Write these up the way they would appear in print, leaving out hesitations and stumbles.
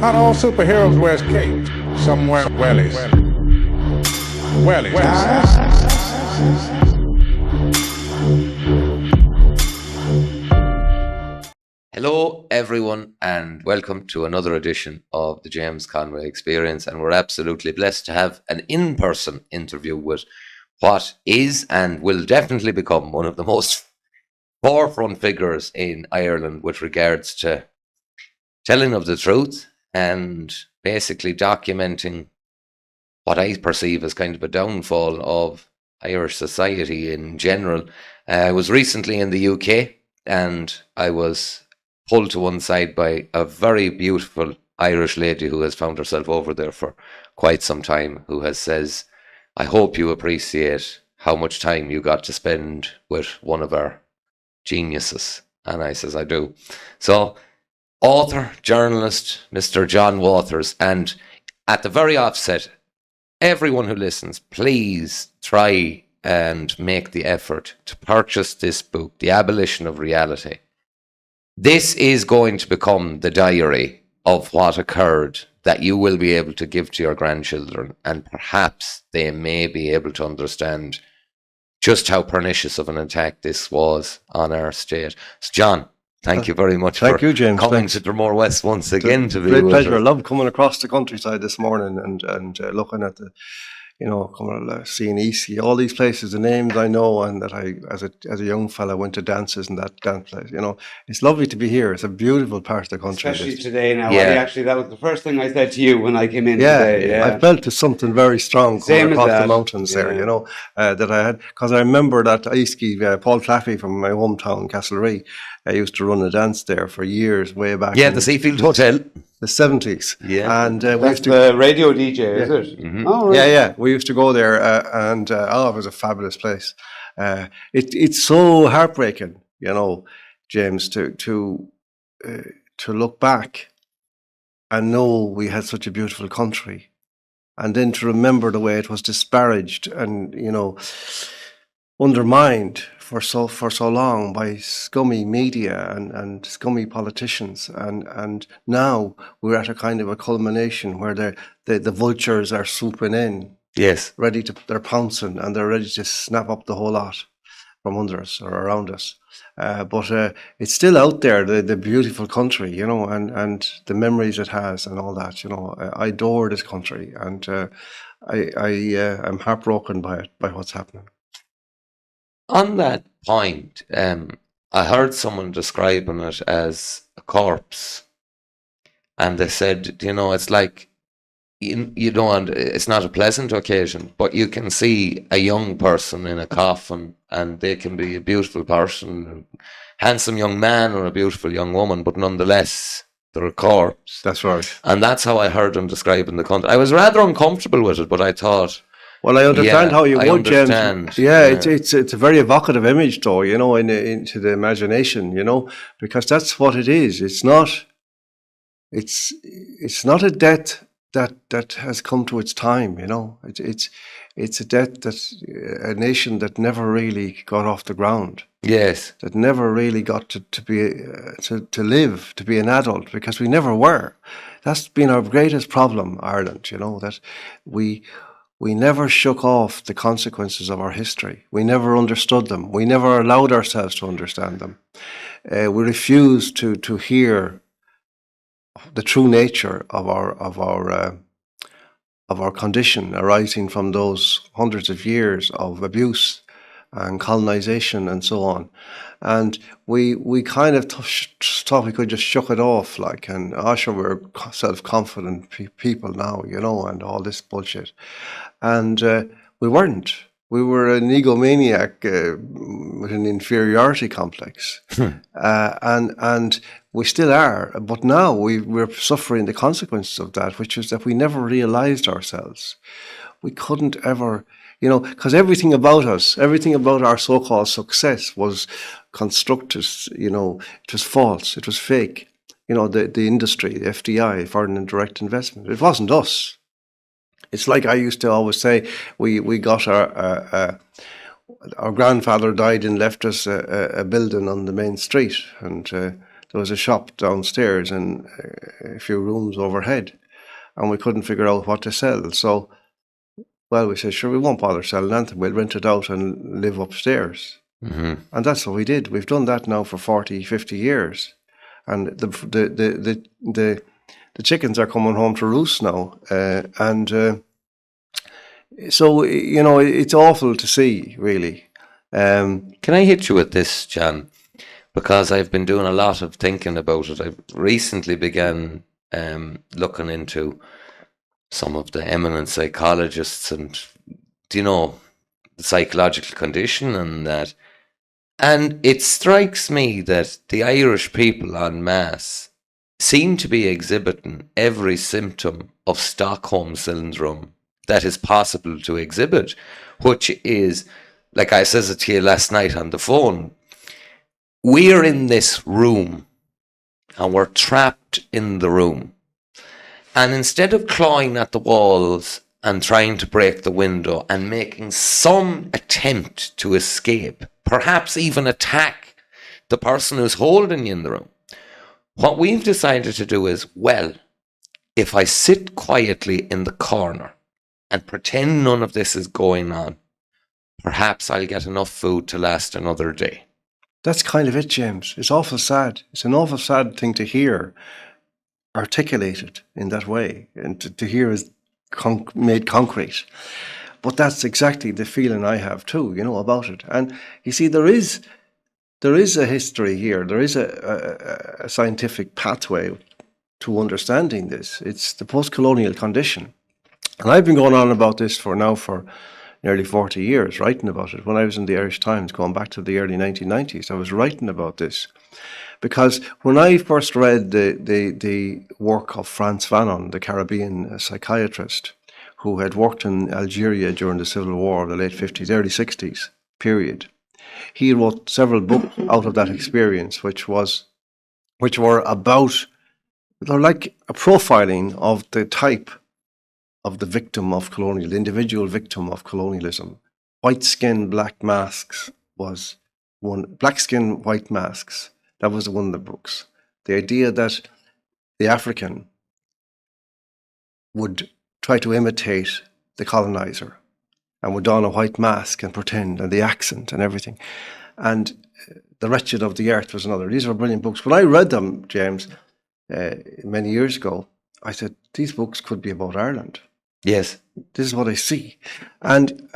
Not all superheroes wear capes. Some wear wellies. Wellies. Hello everyone and welcome to another edition of the James Conway Experience, and we're absolutely blessed to have an in-person interview with what is and will definitely become one of the most forefront figures in Ireland with regards to telling of the truth and basically documenting what I perceive as kind of a downfall of Irish society in general. I was recently in the UK and I was pulled to one side by a very beautiful Irish lady who has found herself over there for quite some time, who has says, I hope you appreciate how much time you got to spend with one of our geniuses. And I says, I do. So, author, journalist, Mr. John Waters. And at the very offset, everyone who listens, please try and make the effort to purchase this book, The Abolition of Reality. This is going to become the diary of what occurred that you will be able to give to your grandchildren, and perhaps they may be able to understand just how pernicious of an attack this was on our state. So John, thank you very much for James. coming to Dromore West once again. To be great pleasure. I love coming across the countryside this morning and looking at the, seeing Easy, all these places, the names I know, and that I, as a young fella, went to dances in that dance place. It's lovely to be here. It's a beautiful part of the country. Especially today now. Yeah. That was the first thing I said to you when I came in today. Yeah, I felt there's something very strong coming across the mountains there, that I had, because I remember that Easy, Paul Claffey from my hometown, Castlereagh, I used to run a dance there for years, way back. Yeah, the Seafield Hotel. The 70s. Yeah. And we used to the radio DJ, is it? Mm-hmm. Oh, right. Yeah. We used to go there, and it was a fabulous place. It's so heartbreaking, James, to look back and know we had such a beautiful country, and then to remember the way it was disparaged and undermined for so long by scummy media and scummy politicians, and now we're at a kind of a culmination where the vultures are swooping in, yes, they're pouncing and they're ready to snap up the whole lot from under us or around us. But it's still out there, the beautiful country, and the memories it has and all that. I adore this country, and I'm heartbroken by what's happening. On that point, I heard someone describing it as a corpse, and they said, it's like, it's not a pleasant occasion, but you can see a young person in a coffin, and they can be a beautiful person, a handsome young man or a beautiful young woman, but nonetheless, they're a corpse. That's right. And that's how I heard them describing the country. I was rather uncomfortable with it, but I thought, well, I understand how you would, James. Yeah, it's a very evocative image, though, into the imagination, because that's what it is. It's not a death that has come to its time, It's a death that a nation that never really got off the ground. Yes, that never really got to be to live, to be an adult, because we never were. That's been our greatest problem, Ireland. That we never shook off the consequences of our history. We never understood them. We never allowed ourselves to understand them. We refused to hear the true nature of our condition, arising from those hundreds of years of abuse and colonization and so on. And we kind of thought we could just shook it off, and sure, we're self-confident people now, and all this bullshit. And we weren't. We were an egomaniac with an inferiority complex. And we still are. But now we're suffering the consequences of that, which is that we never realized ourselves. We couldn't ever, because everything about us, everything about our so-called success was constructed, it was false, it was fake. The industry, the FDI, foreign and direct investment, it wasn't us. It's like I used to always say, we got our grandfather died and left us a building on the main street, and there was a shop downstairs and a few rooms overhead, and we couldn't figure out what to sell. So, well, we said, sure, we won't bother selling anything. We'll rent it out and live upstairs. Mm-hmm. And that's what we did. We've done that now for 40, 50 years. And the chickens are coming home to roost now. So, you know, it's awful to see, really. Can I hit you with this, Jan? Because I've been doing a lot of thinking about it. I recently began looking into some of the eminent psychologists and, you know, the psychological condition and that. And it strikes me that the Irish people en masse seem to be exhibiting every symptom of Stockholm syndrome that is possible to exhibit, which is, like I said it to you last night on the phone, we're in this room and we're trapped in the room. And instead of clawing at the walls and trying to break the window and making some attempt to escape, perhaps even attack the person who's holding you in the room, what we've decided to do is, well, if I sit quietly in the corner and pretend none of this is going on, perhaps I'll get enough food to last another day. That's kind of it, James. It's awful sad. It's an awful sad thing to hear articulated in that way, and to hear is made concrete. But that's exactly the feeling I have too, you know, about it. And you see, there is a history here. There is a scientific pathway to understanding this. It's the post-colonial condition. And I've been going on about this for nearly 40 years, writing about it. When I was in the Irish Times, going back to the early 1990s, I was writing about this. Because when I first read the work of Frantz Fanon, the Caribbean psychiatrist, who had worked in Algeria during the Civil War of the late 50s, early 60s period, he wrote several books out of that experience, which were about, they're like a profiling of the type of the victim of the individual victim of colonialism. White skin, black masks was one. Black skin, white masks. That was one of the books. The idea that the African would try to imitate the colonizer and would don a white mask and pretend, and the accent and everything. And The Wretched of the Earth was another. These were brilliant books. When I read them, James, many years ago, I said, these books could be about Ireland. Yes. This is what I see. And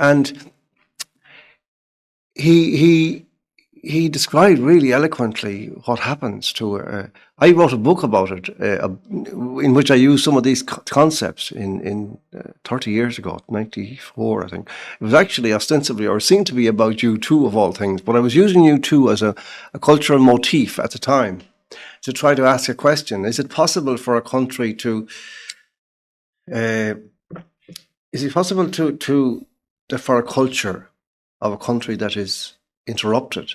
he described really eloquently what happens to I wrote a book about it in which I used some of these concepts in 30 years ago, 94, I think. It was actually ostensibly, or seemed to be, about U2 of all things, but I was using U2 as a cultural motif at the time to try to ask a question. Is it possible for a country to... Is it possible for a culture of a country that is interrupted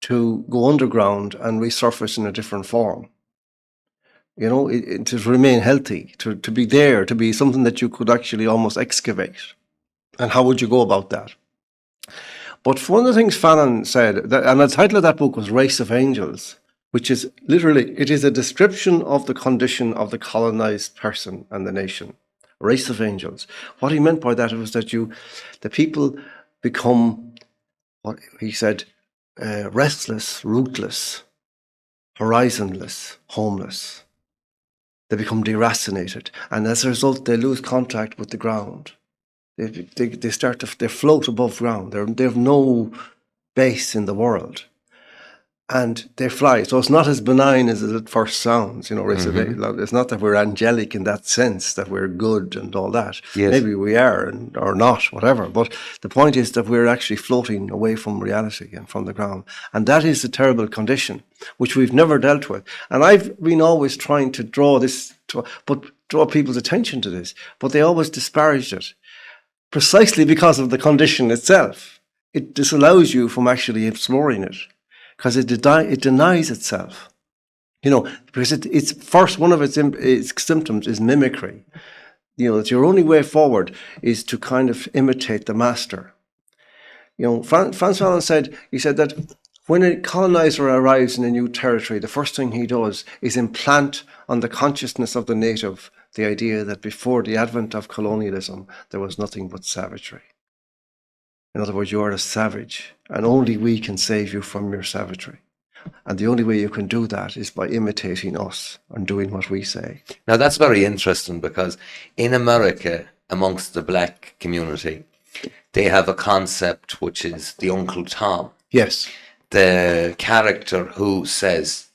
to go underground and resurface in a different form? You know, to remain healthy, to be there, to be something that you could actually almost excavate. And how would you go about that? But one of the things Fanon said, and the title of that book was Race of Angels, which is literally, it is a description of the condition of the colonized person and the nation. Race of angels. What he meant by that was that the people become, what he said, restless, rootless, horizonless, homeless. They become deracinated, and as a result, they lose contact with the ground. They start to float above ground. They have no base in the world. And they fly. So it's not as benign as it at first sounds. You know, It's not that we're angelic in that sense, that we're good and all that. Yes. Maybe we are or not, whatever. But the point is that we're actually floating away from reality and from the ground. And that is a terrible condition, which we've never dealt with. And I've been always trying to draw people's attention to this, but they always disparaged it, precisely because of the condition itself. It disallows you from actually exploring it, because it denies itself, you know, because it's first, one of its symptoms is mimicry. You know, that your only way forward is to kind of imitate the master. You know, Frantz Fanon said that when a colonizer arrives in a new territory, the first thing he does is implant on the consciousness of the native the idea that before the advent of colonialism, there was nothing but savagery. In other words, you are a savage, and only we can save you from your savagery. And the only way you can do that is by imitating us and doing what we say. Now, that's very interesting, because in America, amongst the black community, they have a concept which is the Uncle Tom. Yes. The character who says,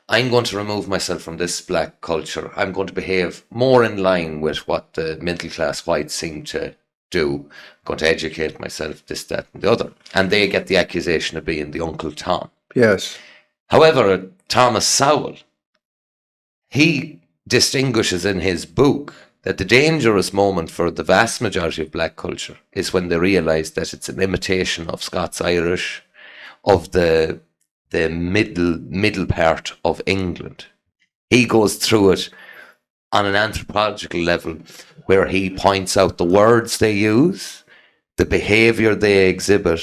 I'm going to remove myself from this black culture. I'm going to behave more in line with what the middle class whites seem to do. I'm going to educate myself, this, that, and the other. And they get the accusation of being the Uncle Tom. Yes. However, Thomas Sowell, he distinguishes in his book that the dangerous moment for the vast majority of black culture is when they realise that it's an imitation of Scots-Irish, of the middle part of England. He goes through it on an anthropological level, where he points out the words they use, the behaviour they exhibit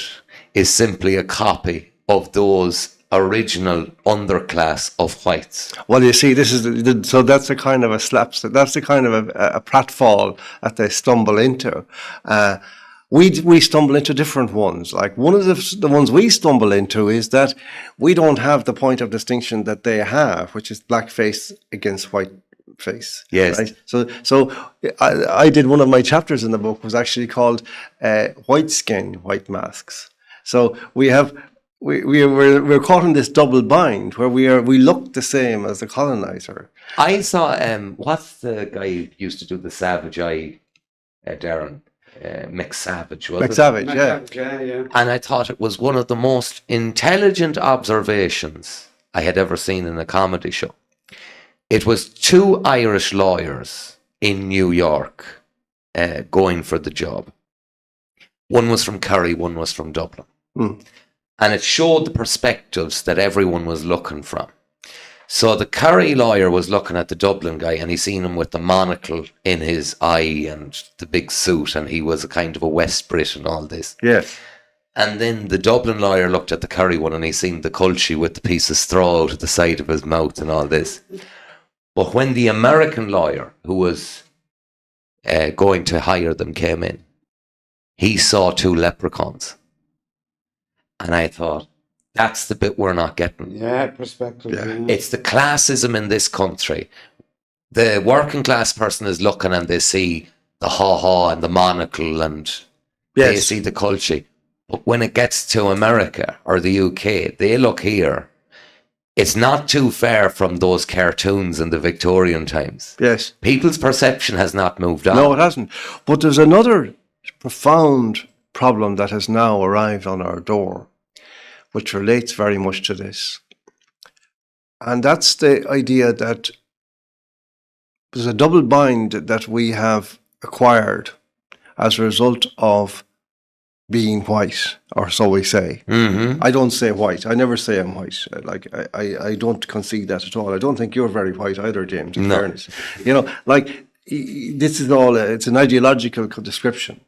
is simply a copy of those original underclass of whites. Well, you see, this is so that's a kind of a slapstick. That's a kind of a pratfall that they stumble into. We stumble into different ones. Like one of the ones we stumble into is that we don't have the point of distinction that they have, which is black face against white face. Yes. Right? So I did one of my chapters in the book was actually called White Skin, White Masks. So we're caught in this double bind where we look the same as the colonizer. I saw what's the guy who used to do the Savage Eye, Darren McSavage, was it? McSavage, yeah. Yeah. And I thought it was one of the most intelligent observations I had ever seen in a comedy show. It was two Irish lawyers in New York going for the job. One was from Kerry, one was from Dublin. Mm. And it showed the perspectives that everyone was looking from. So the Kerry lawyer was looking at the Dublin guy, and he seen him with the monocle in his eye and the big suit, and he was a kind of a West Brit and all this. Yes. And then the Dublin lawyer looked at the Kerry one, and he seen the culture with the piece of straw out of the side of his mouth and all this. But when the American lawyer, who was going to hire them, came in, he saw two leprechauns. And I thought, that's the bit we're not getting. Yeah, perspective. Yeah. It's the classism in this country. The working class person is looking and they see the ha-ha and the monocle and they Yes. see the culture. But when it gets to America or the UK, they look here. It's not too far from those cartoons in the Victorian times. Yes. People's perception has not moved on. No, it hasn't. But there's another profound problem that has now arrived on our door, which relates very much to this. And that's the idea that there's a double bind that we have acquired as a result of being white, or so we say. Mm-hmm. I don't say white. I never say I'm white. Like I don't concede that at all. I don't think you're very white either, James, in fairness. You know, like this is all, it's an ideological description.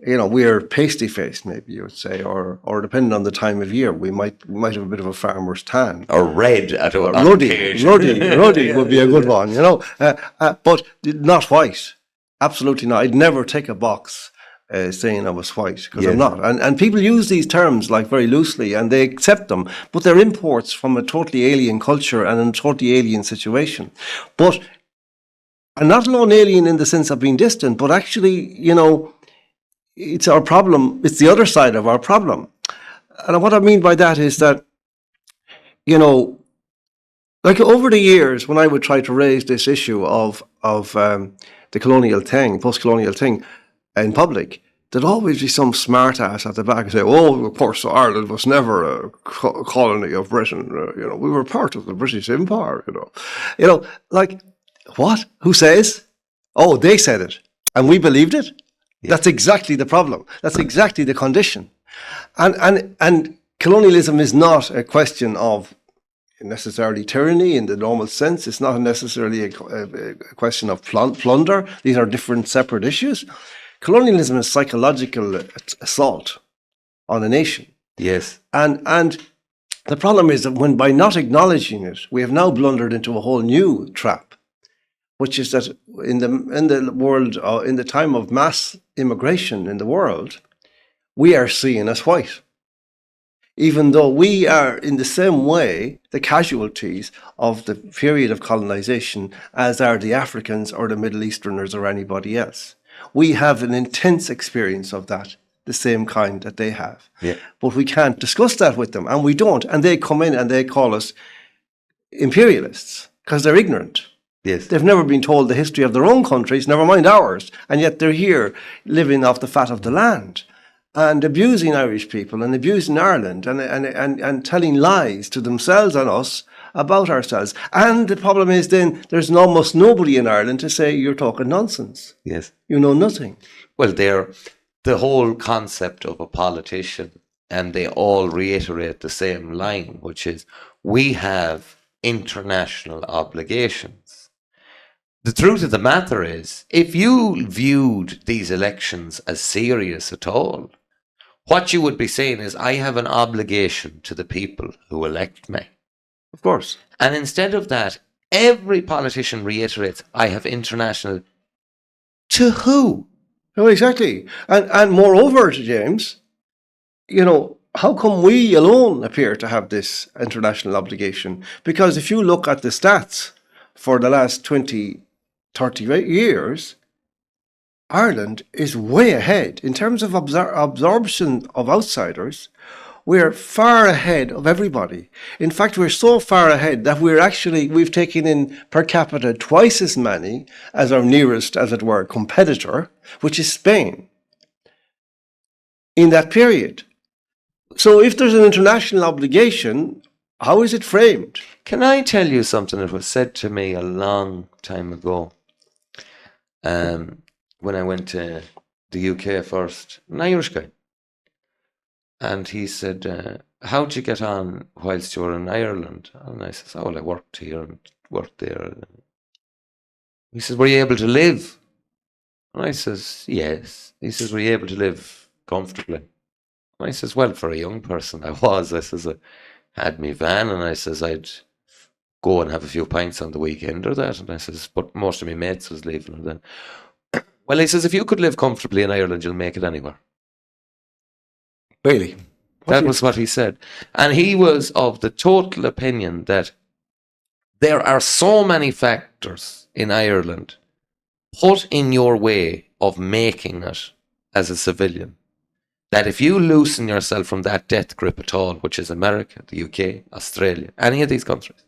You know, we're pasty-faced, maybe you would say, or depending on the time of year, we might have a bit of a farmer's tan. Or red at a Ruddy would be a good one, you know, but not white. Absolutely not. I'd never take a box saying I was white, because I'm not. And people use these terms like very loosely, and they accept them, but they're imports from a totally alien culture and a totally alien situation. But and not alone alien in the sense of being distant, but actually, you know, it's our problem. It's the other side of our problem. And what I mean by that is that, you know, like over the years, when I would try to raise this issue of the colonial thing, post-colonial thing in public, there'd always be some smart ass at the back and say, oh, of course, Ireland was never a colony of Britain. You know, we were part of the British Empire, you know, like, what? Who says? Oh, they said it. And we believed it? Yeah. That's exactly the problem. That's exactly the condition. And colonialism is not a question of necessarily tyranny in the normal sense. It's not necessarily a question of plunder. These are different separate issues. Colonialism is psychological assault on a nation. Yes. And The problem is that when by not acknowledging it, we have now blundered into a whole new trap, which is that in the world, in the time of mass immigration in the world, we are seen as white, even though we are in the same way the casualties of the period of colonization as are the Africans or the Middle Easterners or anybody else. We have an intense experience of that, the same kind that they have. Yeah. But we can't discuss that with them, and we don't. And they come in and they call us imperialists because they're ignorant. Yes. They've never been told the history of their own countries, never mind ours, and yet they're here living off the fat of the land and abusing Irish people and abusing Ireland and telling lies to themselves and us about ourselves. And the problem is then there's almost nobody in Ireland to say you're talking nonsense. Yes. You know nothing. Well, the whole concept of a politician, and they all reiterate the same line, which is we have international obligations. The truth of the matter is, if you viewed these elections as serious at all, what you would be saying is, I have an obligation to the people who elect me. Of course. And instead of that, every politician reiterates, I have international. To who? Oh, exactly. And moreover, James, how come we alone appear to have this international obligation? Because if you look at the stats for the last 20, 30 years, Ireland is way ahead. In terms of absorption of outsiders, we're far ahead of everybody. In fact, we're so far ahead that we've taken in per capita twice as many as our nearest, as it were, competitor, which is Spain, in that period. So if there's an international obligation, how is it framed? Can I tell you something that was said to me a long time ago? When I went to the UK first, an Irish guy. And he said, how'd you get on whilst you were in Ireland? And I said, I worked here and worked there. He says, were you able to live? And I says, yes. He says, were you able to live comfortably? And I says, well, for a young person, I was. I says, I had me van, and I says, I'd go and have a few pints on the weekend or that. And I says, but most of my mates was leaving then. Well, he says, if you could live comfortably in Ireland, you'll make it anywhere. Really? That was what he said. And he was of the total opinion that there are so many factors in Ireland put in your way of making it as a civilian, that if you loosen yourself from that death grip at all, which is America, the UK, Australia, any of these countries.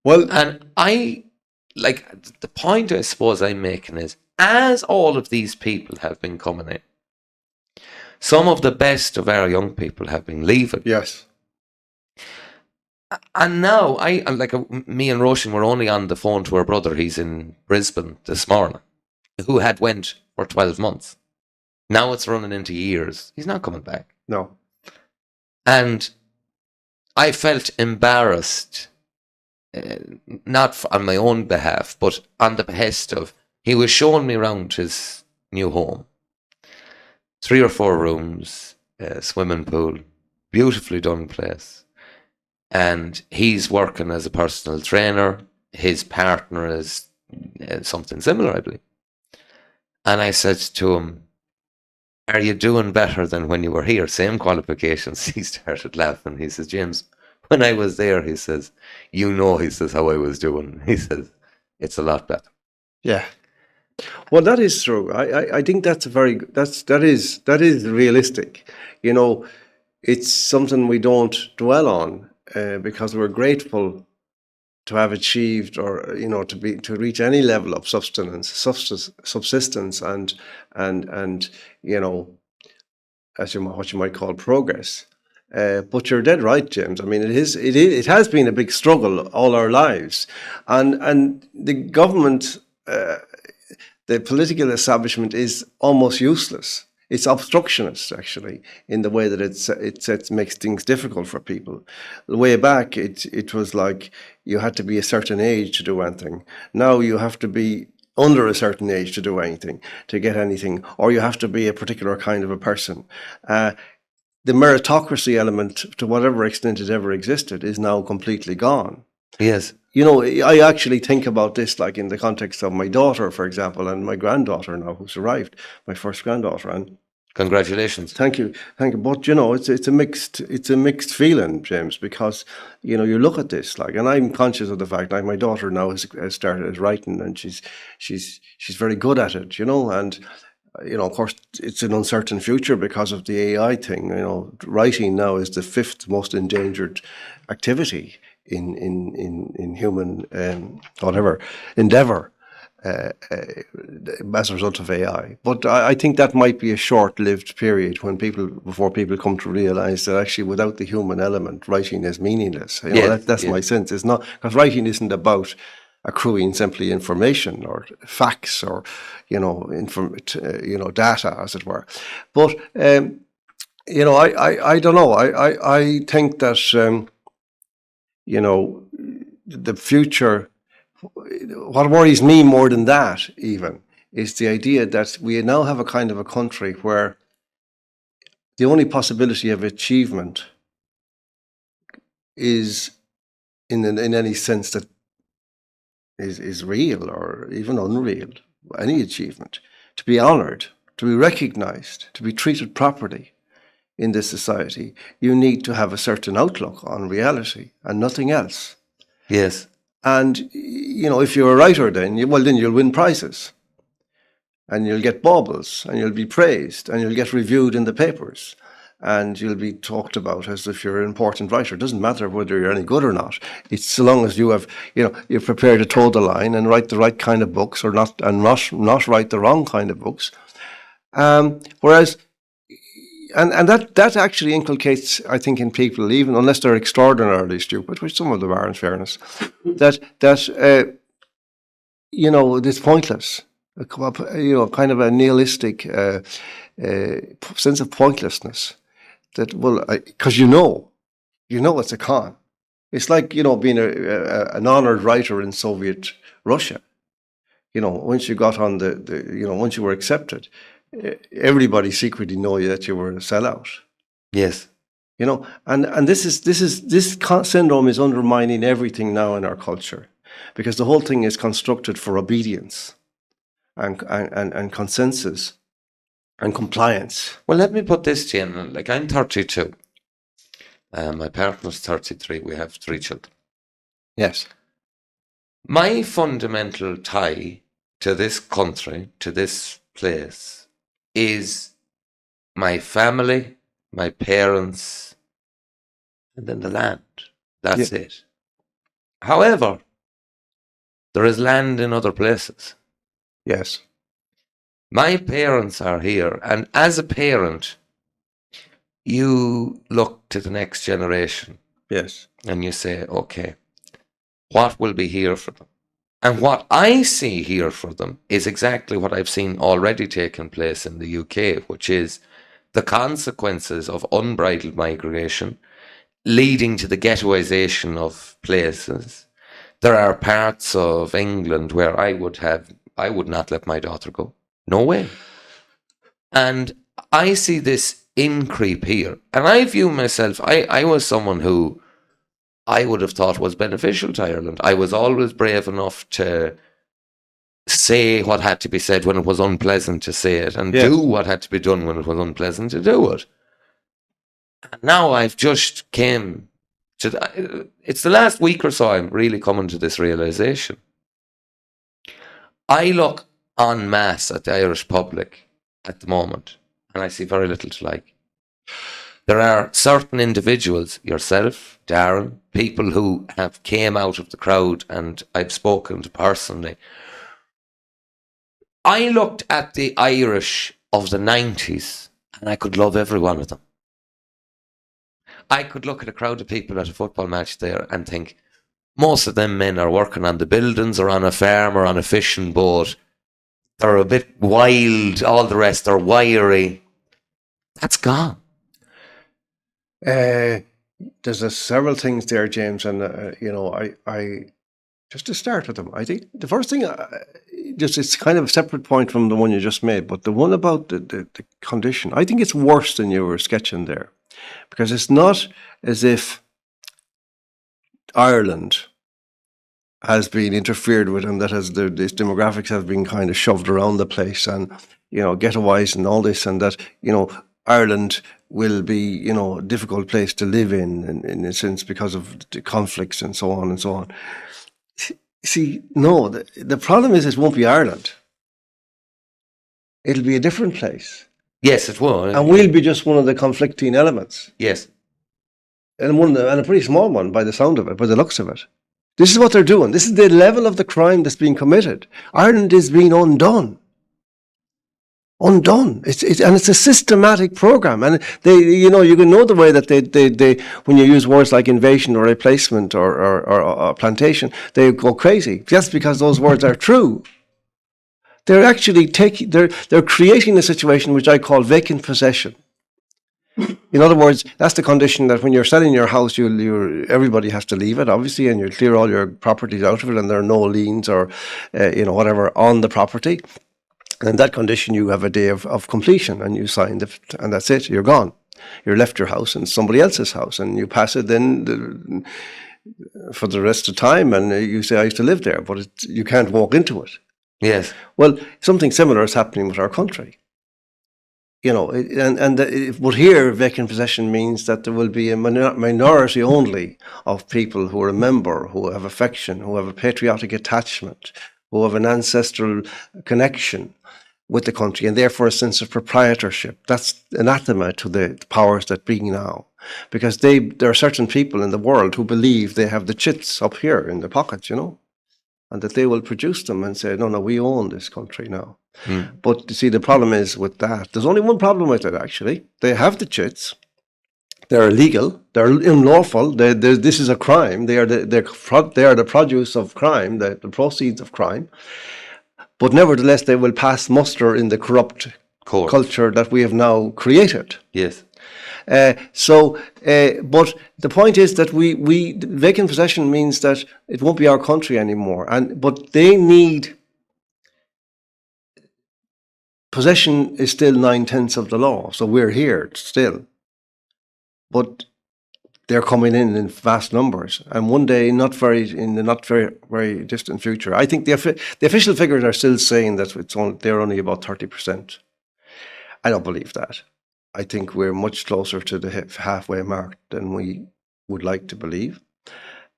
Well, and the point I suppose I'm making is, as all of these people have been coming in, some of the best of our young people have been leaving. Yes. And now, me and Roshan were only on the phone to our brother. He's in Brisbane this morning, who had went for 12 months. Now it's running into years. He's not coming back. No. And I felt embarrassed, not on my own behalf, but on the behest of, he was showing me around his new home. 3 or 4 rooms, swimming pool, beautifully done place. And he's working as a personal trainer. His partner is something similar, I believe. And I said to him, are you doing better than when you were here? Same qualifications. He started laughing. He says, James, when I was there, he says, he says, how I was doing. He says, it's a lot better. Yeah. Well, that is true. I think that is realistic. It's something we don't dwell on because we're grateful to have achieved, or to reach any level of subsistence, and as what you might call progress. But you're dead right, James. I mean, it has been a big struggle all our lives, and the government. The political establishment is almost useless. It's obstructionist, actually, in the way that it makes things difficult for people. Way back, it was like you had to be a certain age to do anything. Now you have to be under a certain age to do anything, to get anything, or you have to be a particular kind of a person. the meritocracy element, to whatever extent it ever existed, is now completely gone. Yes. You know, I actually think about this like in the context of my daughter, for example, and my granddaughter now who's arrived, my first granddaughter. And congratulations. Thank you. But you know, it's a mixed feeling, James, because you know you look at this like, and I'm conscious of the fact that my daughter now has started writing, and she's very good at it, you know, and you know, of course, it's an uncertain future because of the AI thing. You know, writing now is the 5th most endangered activity in human whatever endeavor as a result of AI. But I think that might be a short-lived period before people come to realize that actually without the human element, writing is meaningless. You know, that's my sense. It's not, because writing isn't about accruing simply information or facts or data, as it were. But you know, I don't know. I think that you know, the future. What worries me more than that, even, is the idea that we now have a kind of a country where the only possibility of achievement is, in any sense that is real or even unreal, any achievement, to be honoured, to be recognised, to be treated properly in this society, you need to have a certain outlook on reality and nothing else. Yes. And, you know, if you're a writer, then you'll win prizes and you'll get baubles and you'll be praised and you'll get reviewed in the papers and you'll be talked about as if you're an important writer. It doesn't matter whether you're any good or not. It's so long as you have, you know, you're prepared to toe the line and write the right kind of books or not write the wrong kind of books. Whereas, and that actually inculcates, I think, in people, even unless they're extraordinarily stupid, which some of them are, in fairness, that you know, it's pointless. You know, kind of a nihilistic sense of pointlessness. That, well, because you know it's a con. It's like, you know, being an honoured writer in Soviet Russia. You know, once you got on once you were accepted, everybody secretly knew that you were a sellout. Yes. You know, and this syndrome is undermining everything now in our culture, because the whole thing is constructed for obedience and consensus and compliance. Well, let me put this to you. Like, I'm 32. My partner's 33. We have 3 children. Yes. My fundamental tie to this country, to this place, is my family, my parents, and then the land. That's it. However, there is land in other places. Yes. My parents are here, and as a parent, you look to the next generation. Yes. And you say, okay, what will be here for them? And what I see here for them is exactly what I've seen already taking place in the UK, which is the consequences of unbridled migration leading to the ghettoization of places. There are parts of England where I would not let my daughter go. No way. And I see this increep here. And I view myself, I was someone who I would have thought was beneficial to Ireland. I was always brave enough to say what had to be said when it was unpleasant to say it, and do what had to be done when it was unpleasant to do it. And now I've just came to it's the last week or so I'm really coming to this realization. I look en masse at the Irish public at the moment, and I see very little to like. There are certain individuals, yourself, Darren, people who have came out of the crowd and I've spoken to personally. I looked at the Irish of the 90s and I could love every one of them. I could look at a crowd of people at a football match there and think, most of them men are working on the buildings or on a farm or on a fishing boat. They're a bit wild, all the rest are wiry. That's gone. There's several things there, James, and you know, just to start with them. I think the first thing, it's kind of a separate point from the one you just made, but the one about the condition, I think it's worse than you were sketching there, because it's not as if Ireland has been interfered with and that these demographics have been kind of shoved around the place and, ghettoized and all this, and that, Ireland will be, a difficult place to live in a sense because of the conflicts and so on and so on. See, no, the problem is it won't be Ireland. It'll be a different place. Yes, it will. And we'll be just one of the conflicting elements. Yes. And a pretty small one by the sound of it, by the looks of it. This is what they're doing. This is the level of the crime that's being committed. Ireland is being undone. It's a systematic program, and you can know the way that they when you use words like invasion or replacement or plantation, they go crazy just because those words are true. They're actually they're creating a situation which I call vacant possession. In other words, that's the condition that when you're selling your house, everybody has to leave it, obviously, and you clear all your properties out of it, and there are no liens or whatever on the property. And in that condition, you have a day of completion, and you sign it, and that's it. You're gone. You're left your house in somebody else's house, and you pass it then for the rest of the time, and you say, I used to live there, but you can't walk into it. Yes. Well, something similar is happening with our country. But here, vacant possession means that there will be a minority only of people who remember, who have affection, who have a patriotic attachment, who have an ancestral connection with the country, and therefore a sense of proprietorship. That's anathema to the powers that be now, because there are certain people in the world who believe they have the chits up here in their pockets, and that they will produce them and say, no, we own this country now. But you see, the problem is with that, there's only one problem with it, actually. They have the chits. They're illegal. They're unlawful. This is a crime. They are the produce of crime, the proceeds of crime. But nevertheless, they will pass muster in the corrupt culture that we have now created. Yes. But the point is that vacant possession means that it won't be our country anymore. But they need. Possession is still 9/10 of the law, so we're here still. But they're coming in vast numbers, and one day, in the not very distant future, I think the official figures are still saying that they're only about 30%. I don't believe that. I think we're much closer to the halfway mark than we would like to believe,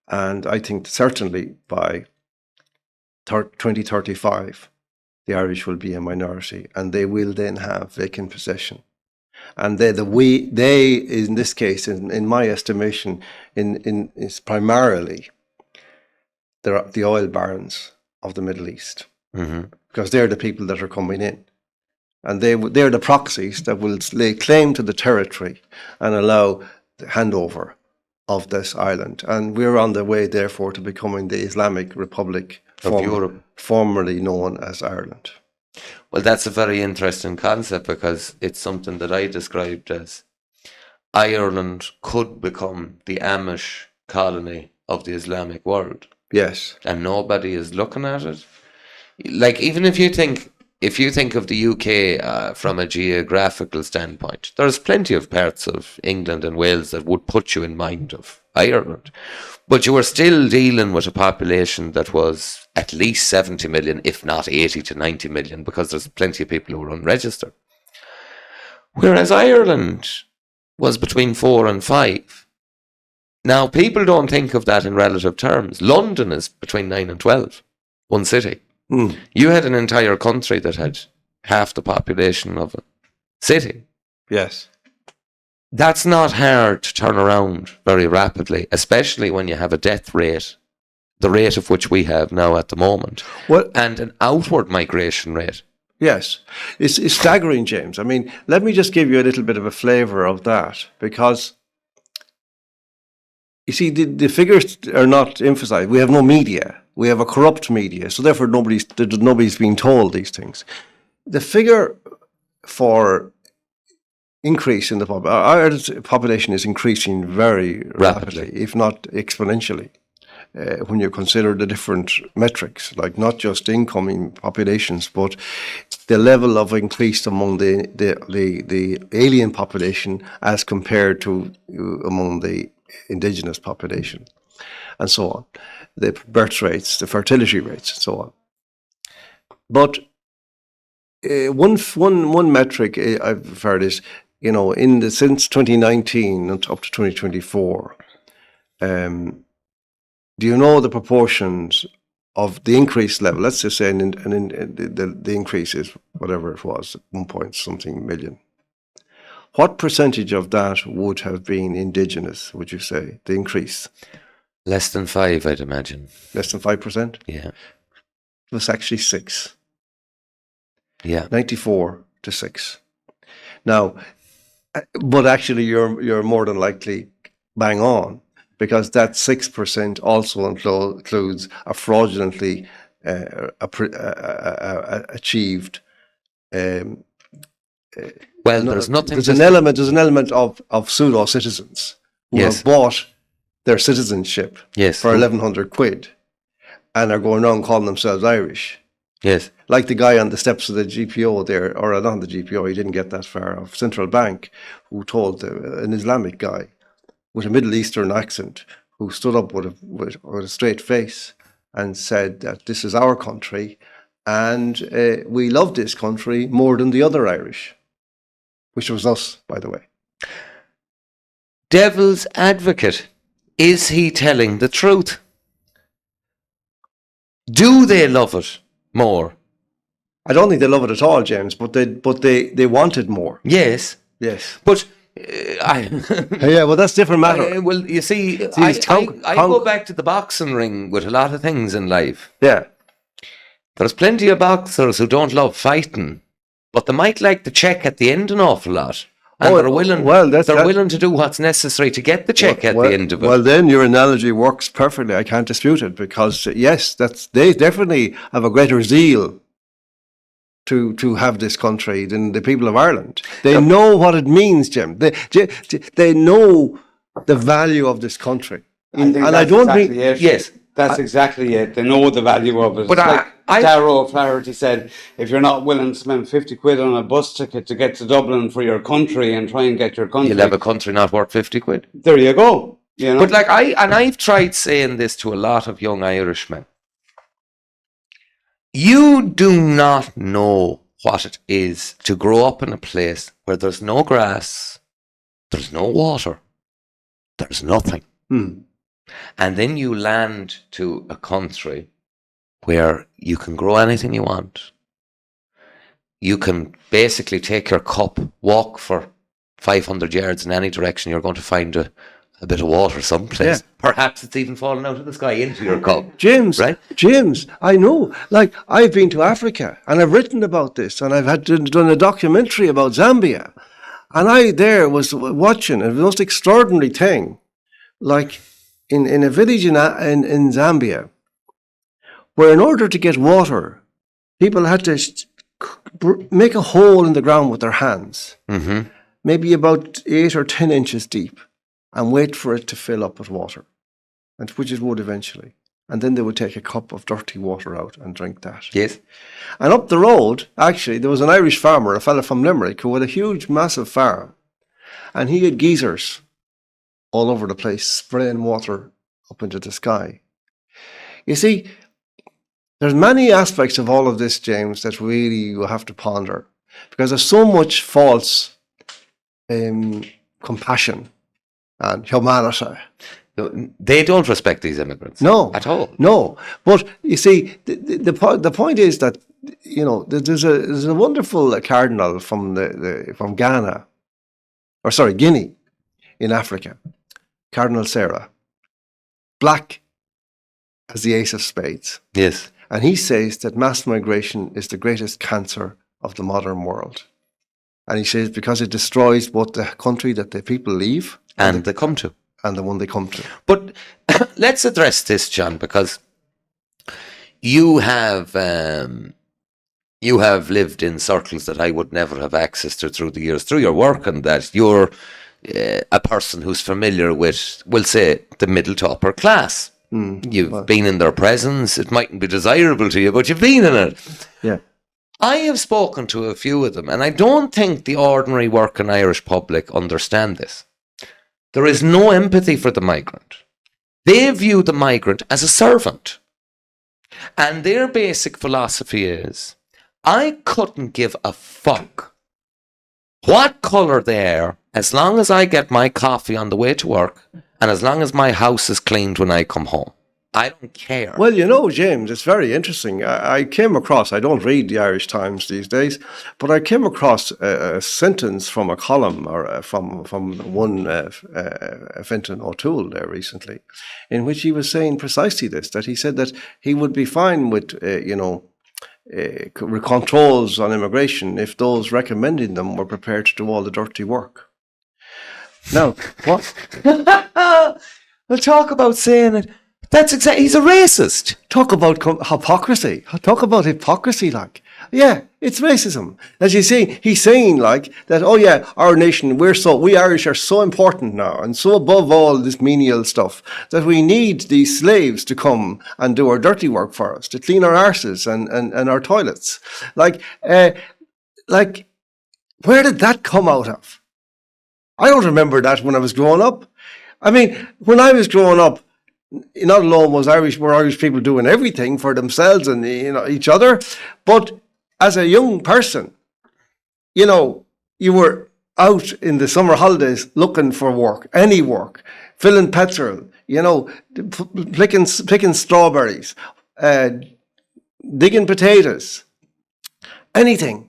and I think certainly by 2035, the Irish will be a minority, and they will then have vacant possession. And they in this case, in my estimation, is primarily the oil barons of the Middle East, because they're the people that are coming in, and they're the proxies that will lay claim to the territory and allow the handover of this island. And we're on the way, therefore, to becoming the Islamic Republic of Europe, formerly known as Ireland. Well, that's a very interesting concept, because it's something that I described as Ireland could become the Amish colony of the Islamic world. Yes. And nobody is looking at it. Like, even if you think of the UK from a geographical standpoint, there's plenty of parts of England and Wales that would put you in mind of Ireland. But you were still dealing with a population that was at least 70 million, if not 80 to 90 million, because there's plenty of people who are unregistered. Whereas Ireland was between 4 and 5. Now, people don't think of that in relative terms. London is between 9 and 12, one city. You had an entire country that had half the population of a city. Yes. That's not hard to turn around very rapidly, especially when you have a death rate, the rate of which we have now at the moment, and an outward migration rate. Yes. It's staggering, James. I mean, let me just give you a little bit of a flavour of that, because you see, the figures are not emphasised. We have no media. We have a corrupt media, so therefore nobody's being told these things. The figure for increase in the population, Ireland's population is increasing very rapidly, if not exponentially. when you consider the different metrics, like not just incoming populations, but the level of increase among the alien population as compared to among the indigenous population, and so on, the birth rates, the fertility rates, and so on. But one metric I've heard is, since 2019 up to 2024, do you know the proportions of the increase level? Let's just say the increase is whatever it was, 1 point something million. What percentage of that would have been indigenous, would you say, the increase? Less than 5, I'd imagine. Less than 5%? Yeah. It was actually 6. Yeah. 94 to 6. Now, but actually you're more than likely bang on, because that 6% also includes a fraudulently achieved. Well, there's nothing. There's an element of pseudo citizens who Yes. have bought their citizenship Yes. for 1,100 quid and are going around calling themselves Irish. Yes. Like the guy on the steps of the GPO there, or not the GPO, he didn't get that far, of Central Bank, who told an Islamic guy with a Middle Eastern accent, who stood up with a straight face and said that this is our country and we love this country more than the other Irish, which was us, by the way. Devil's advocate. Is he telling the truth? Do they love it more? I don't think they love it at all, James, but they wanted more. Yes. Yes. But Yeah, well, that's a different matter. well, you see, I go back to the boxing ring with a lot of things in life. Yeah. There's plenty of boxers who don't love fighting, but they might like the check at the end an awful lot. And they're willing to do what's necessary to get the check at the end of it. Well, then your analogy works perfectly. I can't dispute it, because yes, they definitely have a greater zeal to have this country than the people of Ireland. They know what it means, Jim. They know the value of this country. Yes. That's exactly it. They know the value of it. But Darrow Flaherty said, if you're not willing to spend 50 quid on a bus ticket to get to Dublin for your country and try and get your country, you'll have a country not worth 50 quid. There you go. But I've tried saying this to a lot of young Irishmen. You do not know what it is to grow up in a place where there's no grass, there's no water, there's nothing. And then you land to a country where you can grow anything you want. You can basically take your cup, walk for 500 yards in any direction, you're going to find a bit of water someplace. Yeah. Perhaps it's even falling out of the sky into your cup. James, right? James, I know. Like, I've been to Africa and I've written about this, and I've done a documentary about Zambia. And I there was watching a most extraordinary thing. Like, in a village in Zambia, where in order to get water, people had to make a hole in the ground with their hands, maybe about 8 or 10 inches deep, and wait for it to fill up with water, and which it would eventually. And then they would take a cup of dirty water out and drink that. Yes. And up the road, actually, there was an Irish farmer, a fella from Limerick, who had a huge, massive farm, and he had geysers all over the place, spraying water up into the sky. You see, there's many aspects of all of this, James, that really you have to ponder, because there's so much false compassion and humanity. They don't respect these immigrants. No. At all. No. But you see, the point is that, there's a wonderful cardinal from Guinea in Africa, Cardinal Sarah, black as the ace of spades. Yes. And he says that mass migration is the greatest cancer of the modern world. And he says because it destroys both the country that the people leave and they come to. And the one they come to. But let's address this, John, because you have lived in circles that I would never have access to through the years, through your work, and that you're a person who's familiar with, we'll say, the middle to upper class. You've been in their presence. It mightn't be desirable to you, but you've been in it. Yeah. I have spoken to a few of them, and I don't think the ordinary working Irish public understand this. There is no empathy for the migrant. They view the migrant as a servant. And their basic philosophy is, I couldn't give a fuck what colour they are, as long as I get my coffee on the way to work, and as long as my house is cleaned when I come home. I don't care. Well, you know, James, it's very interesting. I came across, I don't read the Irish Times these days, but I came across a sentence from a column or from one Fintan O'Toole there recently, in which he was saying precisely this, that he said that he would be fine with, controls on immigration if those recommending them were prepared to do all the dirty work. Now, what? We'll talk about saying it. That's exactly, he's a racist. Talk about hypocrisy. Talk about hypocrisy, like. Yeah, it's racism. As you see, he's saying like that, oh yeah, our nation, we Irish are so important now and so above all this menial stuff that we need these slaves to come and do our dirty work for us, to clean our arses and our toilets. Like, where did that come out of? I don't remember that when I was growing up. I mean, when I was growing up, not alone were Irish people doing everything for themselves and each other, but as a young person, you were out in the summer holidays looking for work, any work, filling petrol, picking strawberries, digging potatoes, anything.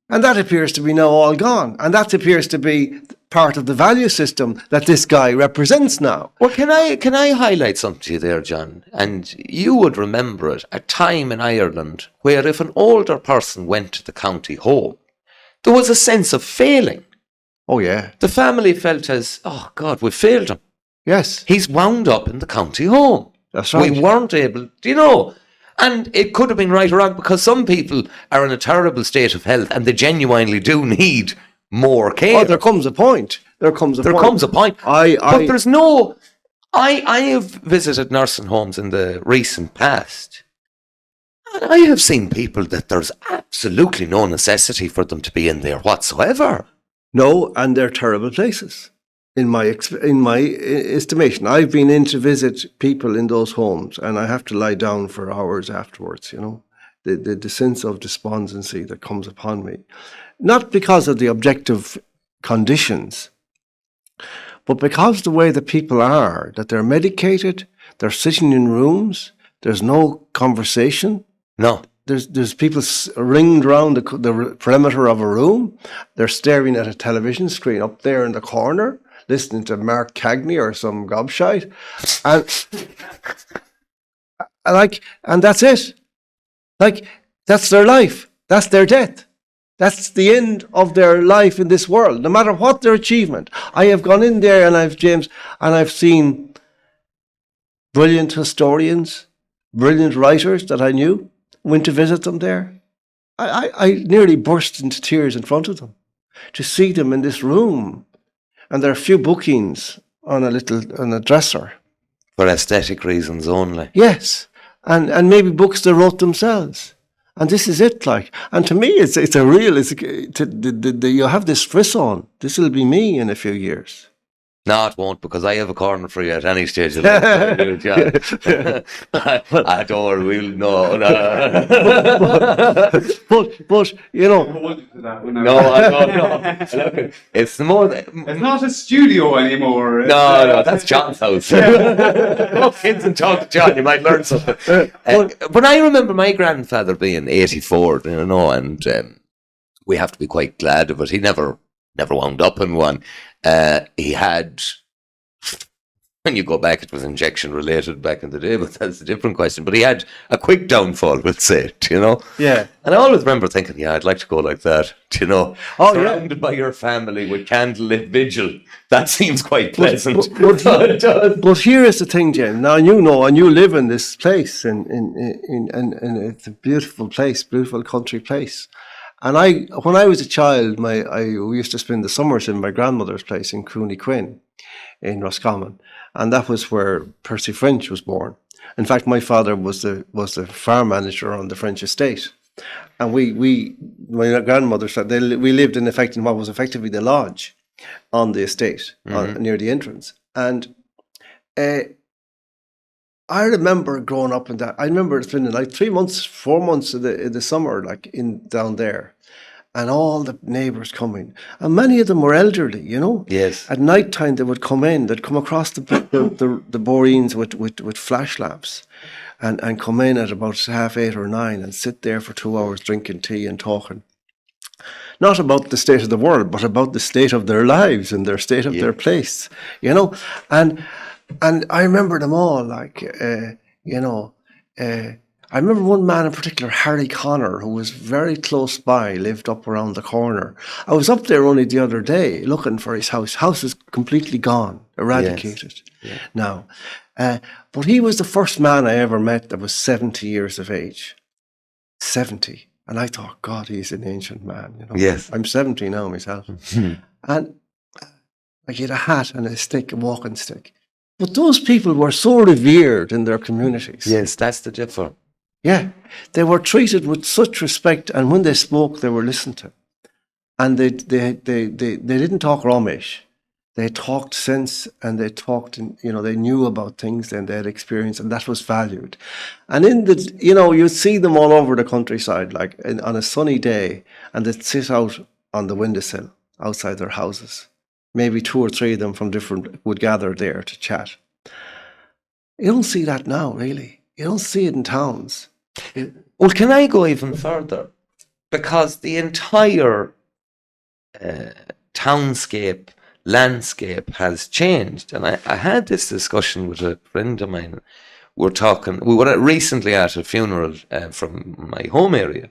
And that appears to be now all gone. And that appears to be part of the value system that this guy represents now. Well, can I highlight something to you there, John? And you would remember it, a time in Ireland where if an older person went to the county home, there was a sense of failing. Oh, yeah. The family felt as, oh, God, we failed him. Yes. He's wound up in the county home. That's right. We weren't able, and it could have been right or wrong because some people are in a terrible state of health and they genuinely do need more care. Oh, there comes a point. There comes a point. But there's no... I have visited nursing homes in the recent past. And I have seen people that there's absolutely no necessity for them to be in there whatsoever. No, and they're terrible places. In my estimation, I've been in to visit people in those homes, and I have to lie down for hours afterwards. The sense of despondency that comes upon me, not because of the objective conditions, but because the way the people are, that they're medicated, they're sitting in rooms, there's no conversation. No. There's people ringed around the perimeter of a room. They're staring at a television screen up there in the corner, listening to Mark Cagney or some gobshite, and that's it. Like, that's their life. That's their death. That's the end of their life in this world, no matter what their achievement. I have gone in there and I've seen brilliant historians, brilliant writers that I knew, went to visit them there. I nearly burst into tears in front of them to see them in this room. And there are a few bookings on a dresser. For aesthetic reasons only. Yes. And maybe books they wrote themselves. And this is it, like. And to me, you have this frisson. This will be me in a few years. No, it won't, because I have a corner for you at any stage of life. I don't will no. But No, I don't know. Look, it's more. It's not a studio anymore. No, that's John's house. Go kids and talk to John. You might learn something. But I remember my grandfather being 84, and we have to be quite glad of it. He never wound up in one. He had, when you go back, it was injection related back in the day, but that's a different question. But he had a quick downfall, we'll say, Yeah. And I always remember thinking, yeah, I'd like to go like that, Oh, surrounded by your family with candlelit vigil. That seems quite pleasant. But here is the thing, James. Now and you live in this place, and it's a beautiful place, beautiful country place. And when I was a child, we used to spend the summers in my grandmother's place in Cooney Quinn. in Roscommon, and that was where Percy French was born. In fact, my father was the farm manager on the French estate, and my grandmother said we lived in what was effectively the lodge on the estate near the entrance. And I remember growing up in that. I remember it's been like 3 months, 4 months in the summer, like down there. And all the neighbours coming. And many of them were elderly, you know. Yes. At night time they would come in, they'd come across the boreens with flash lamps and come in at about 8:30 or 9 and sit there for 2 hours drinking tea and talking. Not about the state of the world, but about the state of their lives and their state of their place, you know. And I remember them all, like, I remember one man in particular, Harry Connor, who was very close by, lived up around the corner. I was up there only the other day looking for his house. House is completely gone, eradicated now. But he was the first man I ever met that was 70 years of age. 70. And I thought, God, he's an ancient man. You know? Yes. I'm 70 now myself. And he had a hat and a stick, a walking stick. But those people were so revered in their communities. Yes, that's the difference. Yeah, they were treated with such respect, and when they spoke, they were listened to. And they didn't talk Romish. They talked sense, and they talked, they knew about things and they had experience, and that was valued. And you'd see them all over the countryside, like on a sunny day, and they'd sit out on the windowsill outside their houses. Maybe 2 or 3 of them from different would gather there to chat. You don't see that now, really. You don't see it in towns. Well, can I go even further? Because the entire townscape, landscape has changed. And I had this discussion with a friend of mine. We were recently at a funeral from my home area.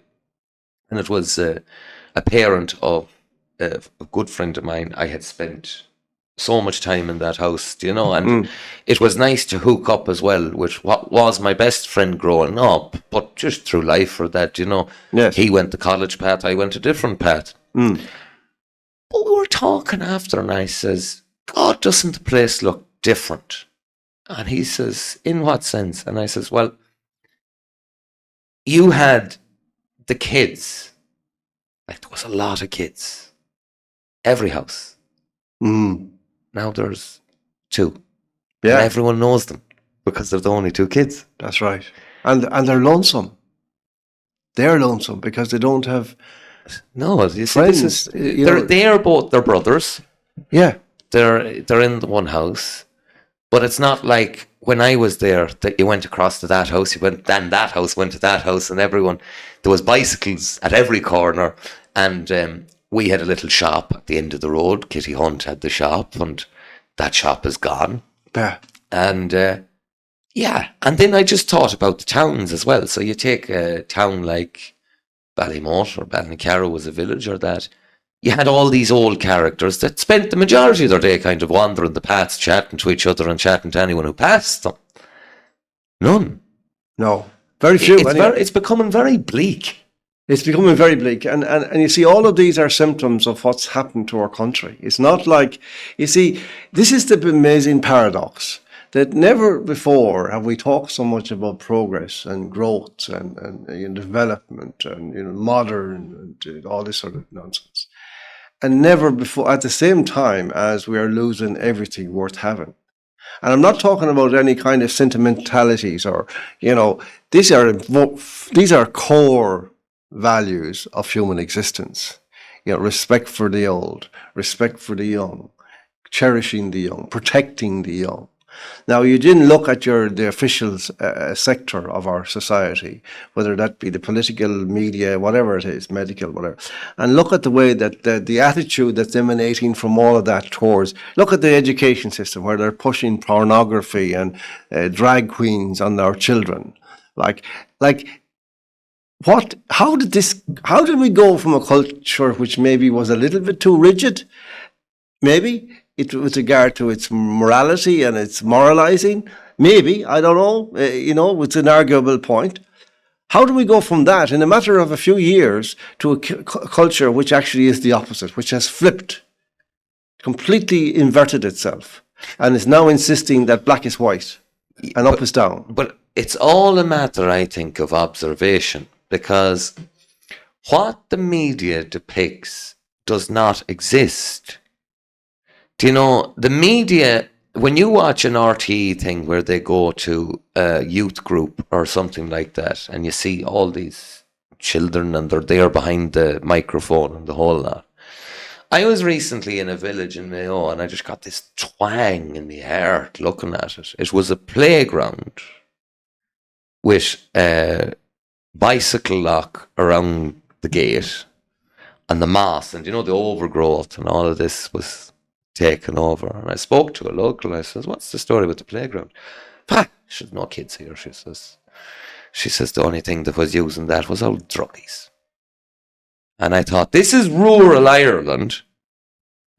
And it was a parent of a good friend of mine. I had spent so much time in that house, and it was nice to hook up as well with what was my best friend growing up, but just through life for that, Yes. He went the college path, I went a different path. But we were talking after, and I says, God, doesn't the place look different? And he says, in what sense? And I says, well, you had the kids, like there was a lot of kids, every house. Now there's 2. Yeah. And everyone knows them because they're the only 2 kids. That's right. And they're lonesome. They're lonesome because they don't have you see, friends. They're both their brothers. Yeah. They're in the one house. But it's not like when I was there that you went across to that house, then that house went to that house, and everyone, there was bicycles at every corner, and we had a little shop at the end of the road. Kitty Hunt had the shop, and that shop is gone. Yeah. And and then I just thought about the towns as well. So you take a town like Ballymote or Ballycarrow was a village, or that. You had all these old characters that spent the majority of their day kind of wandering the paths, chatting to each other and chatting to anyone who passed them. None. No. Very few. It's becoming very bleak. It's becoming very bleak. And you see, all of these are symptoms of what's happened to our country. It's not like, you see, this is the amazing paradox that never before have we talked so much about progress and growth and development and modern and all this sort of nonsense. And never before, at the same time as we are losing everything worth having. And I'm not talking about any kind of sentimentalities or, these are core values of human existence. Respect for the old, respect for the young, cherishing the young, protecting the young. Now, you didn't look at the official sector of our society, whether that be the political, media, whatever it is, medical, whatever, and look at the way that the attitude that's emanating from all of that towards, look at the education system where they're pushing pornography and drag queens on our children. How did we go from a culture which maybe was a little bit too rigid, maybe, with regard to its morality and its moralizing, maybe, I don't know, it's an arguable point. How do we go from that in a matter of a few years to a culture which actually is the opposite, which has flipped completely inverted itself and is now insisting that black is white and up is down. But it's all a matter, I think, of observation, because what the media depicts does not exist. Do you know, the media, when you watch an RTE thing where they go to a youth group or something like that, and you see all these children and they're there behind the microphone and the whole lot. I was recently in a village in Mayo and I just got this twang in the heart looking at it. It was a playground with a bicycle lock around the gate and the moss and, you know, the overgrowth and all of this was taken over. And I spoke to a local. I says, what's the story with the playground? She's no kids here, she says. She says the only thing that was using that was old druggies. And I thought, this is rural Ireland,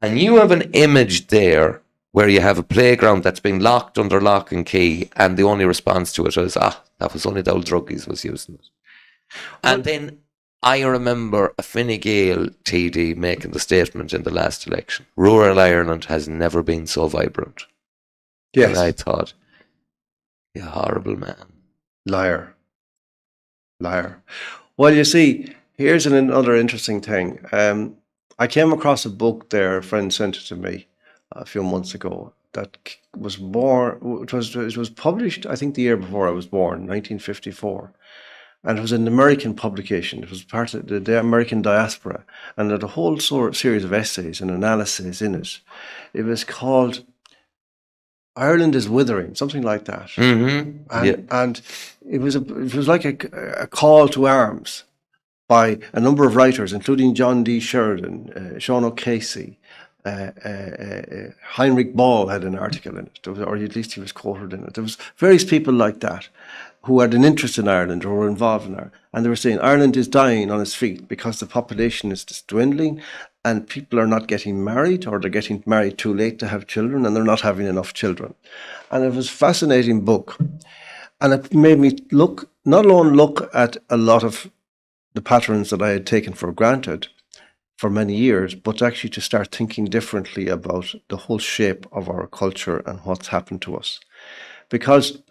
and you have an image there where you have a playground that's been locked under lock and key, and the only response to it is, that was only the old druggies was using it. And then I remember a Fine Gael TD making the statement in the last election, rural Ireland has never been so vibrant. Yes. And I thought, you horrible man. Liar. Well, you see, here's another interesting thing. I came across a book there, a friend sent it to me a few months ago, that was it was published, I think, the year before I was born, 1954. And it was an American publication. It was part of the American diaspora. And it had a whole series of essays and analyses in it. It was called Ireland is Withering, something like that. Mm-hmm. And it was like a call to arms by a number of writers, including John D. Sheridan, Sean O'Casey, Heinrich Ball had an article in it, or at least he was quoted in it. There was various people like that who had an interest in Ireland or were involved in Ireland. And they were saying Ireland is dying on its feet because the population is just dwindling and people are not getting married, or they're getting married too late to have children, and they're not having enough children. And it was a fascinating book. And it made me not alone look at a lot of the patterns that I had taken for granted for many years, but actually to start thinking differently about the whole shape of our culture and what's happened to us. Because,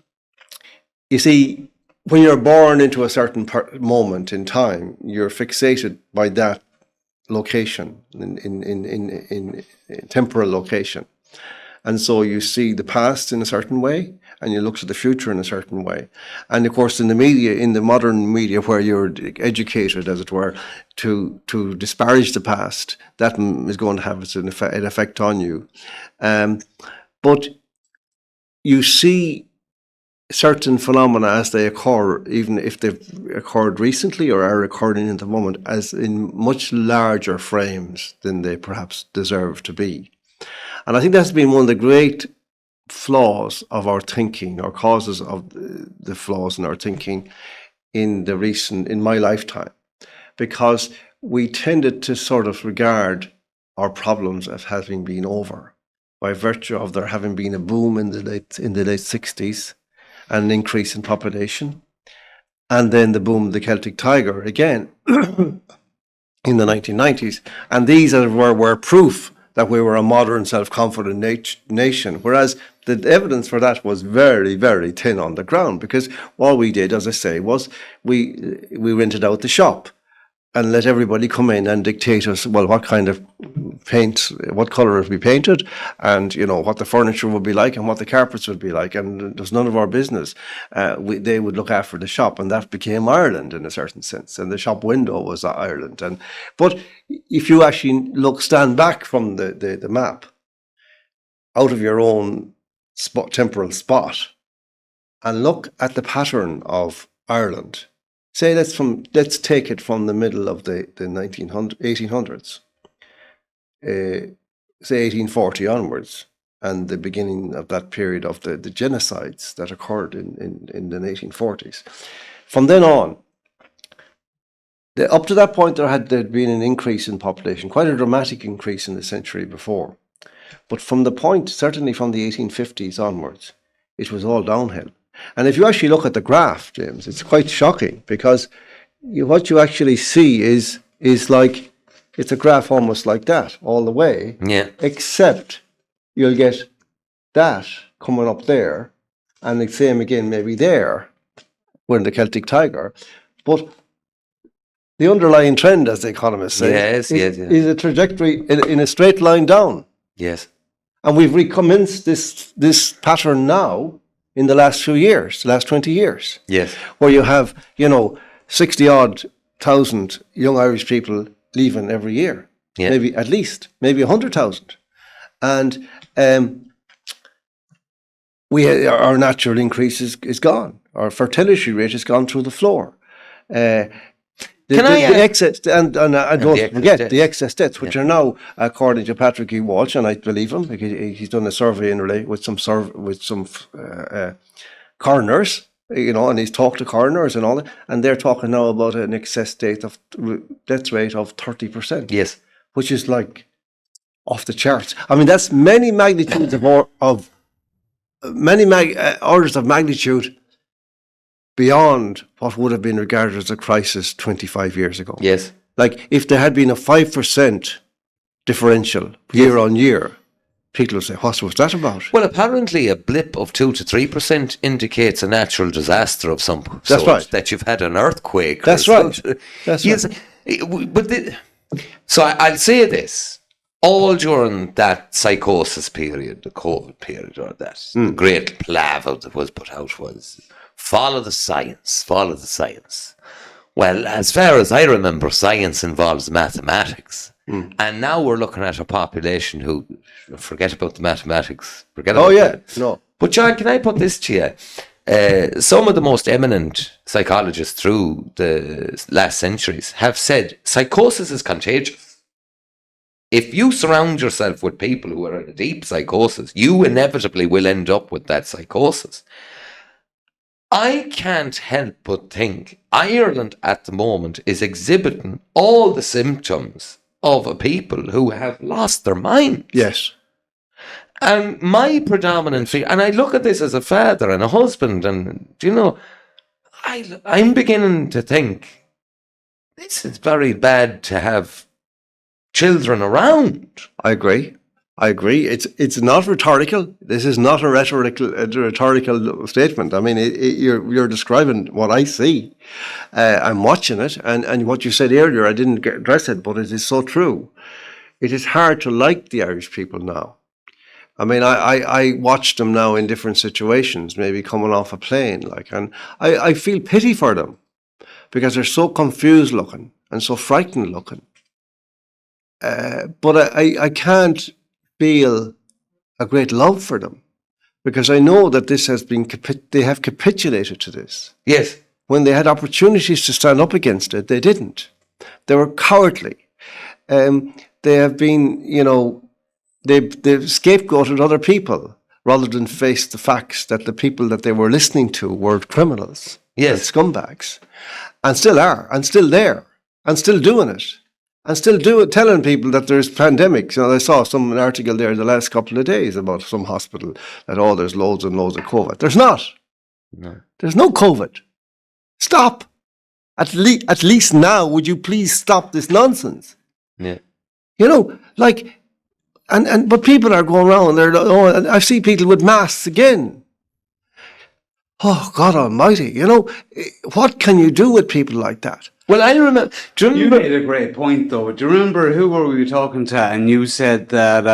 you see, when you're born into a certain moment in time, you're fixated by that location, in temporal location. And so you see the past in a certain way, and you look to the future in a certain way. And of course, in the media, in the modern media, where you're educated, as it were, to disparage the past, that is going to have an effect on you. But you see certain phenomena as they occur, even if they've occurred recently or are occurring at the moment, as in much larger frames than they perhaps deserve to be. And I think that's been one of the great flaws of our thinking, or causes of the flaws in our thinking in my lifetime, because we tended to sort of regard our problems as having been over by virtue of there having been a boom in the late 60s, and an increase in population, and then the boom of the Celtic Tiger again in the 1990s. And these were proof that we were a modern, self-confident nation, whereas the evidence for that was very, very thin on the ground, because all we did, as I say, was we rented out the shop and let everybody come in and dictate us, well, what kind of paint, what colour it would be painted, and, you know, what the furniture would be like and what the carpets would be like, and it was none of our business. They would look after the shop, and that became Ireland in a certain sense, and the shop window was Ireland. But if you actually stand back from the map, out of your own temporal spot, and look at the pattern of Ireland, say let's take it from the middle of the 1800s, say 1840 onwards, and the beginning of that period of the genocides that occurred in the 1840s. From then on, up to that point, there'd been an increase in population, quite a dramatic increase in the century before. But from the point, certainly from the 1850s onwards, it was all downhill. And if you actually look at the graph, James, it's quite shocking, because what you actually see is like it's a graph almost like that all the way. Yeah. Except you'll get that coming up there, and the same again maybe there, when the Celtic Tiger. But the underlying trend, as the economists say, is a trajectory in a straight line down. Yes. And we've recommenced this pattern now in the last few years, the last 20 years. Yes. Where you have, 60-odd thousand young Irish people leaving every year. Yeah. Maybe at least, maybe 100,000. And our natural increase is gone. Our fertility rate has gone through the floor. The excess, and I don't forget the excess deaths, which are now, according to Patrick E. Walsh, and I believe him, because he's done a survey with some coroners, and he's talked to coroners and all that, and they're talking now about an excess death rate of 30%. Yes, which is like off the charts. I mean, that's many magnitudes of orders of magnitude beyond what would have been regarded as a crisis 25 years ago. Yes. Like if there had been a 5% differential year on year, people would say, what was that about? Well, apparently a blip of 2 to 3% indicates a natural disaster of some sort. That's right. That you've had an earthquake. That's right. That's yes. right. But so I'll say this. All during that psychosis period, the COVID period, or that great palaver that was put out was, follow the science, follow the science. Well, as far as I remember, science involves mathematics. And now we're looking at a population who, forget about the mathematics, forget about that. No. But John, can I put this to you? Some of the most eminent psychologists through the last centuries have said psychosis is contagious. If you surround yourself with people who are in a deep psychosis, you inevitably will end up with that psychosis. I can't help but think Ireland at the moment is exhibiting all the symptoms of a people who have lost their minds. Yes. And my predominant fear, and I look at this as a father and a husband, and I'm beginning to think this is very bad to have children around. I agree. It's not rhetorical. This is not a rhetorical statement. I mean, you're describing what I see. I'm watching it, and what you said earlier, I didn't address it, but it is so true. It is hard to like the Irish people now. I mean, I watch them now in different situations, maybe coming off a plane, and I feel pity for them because they're so confused looking and so frightened looking. But I can't feel a great love for them because I know that this has been, they have capitulated to this. Yes. When they had opportunities to stand up against it, they didn't. They were cowardly. They have been, they've scapegoated other people rather than face the facts that the people that they were listening to were criminals. Yes. And scumbags. And still are, and still there, and still doing it. And still telling people that there's pandemics. I saw an article there the last couple of days about some hospital that, there's loads and loads of COVID. There's not. No. There's no COVID. Stop. At least now, would you please stop this nonsense? Yeah. But people are going around, and I see people with masks again. Oh, God almighty. What can you do with people like that? Well, I remember. Do you remember? You made a great point, though. Do you remember who were we talking to? And you said that,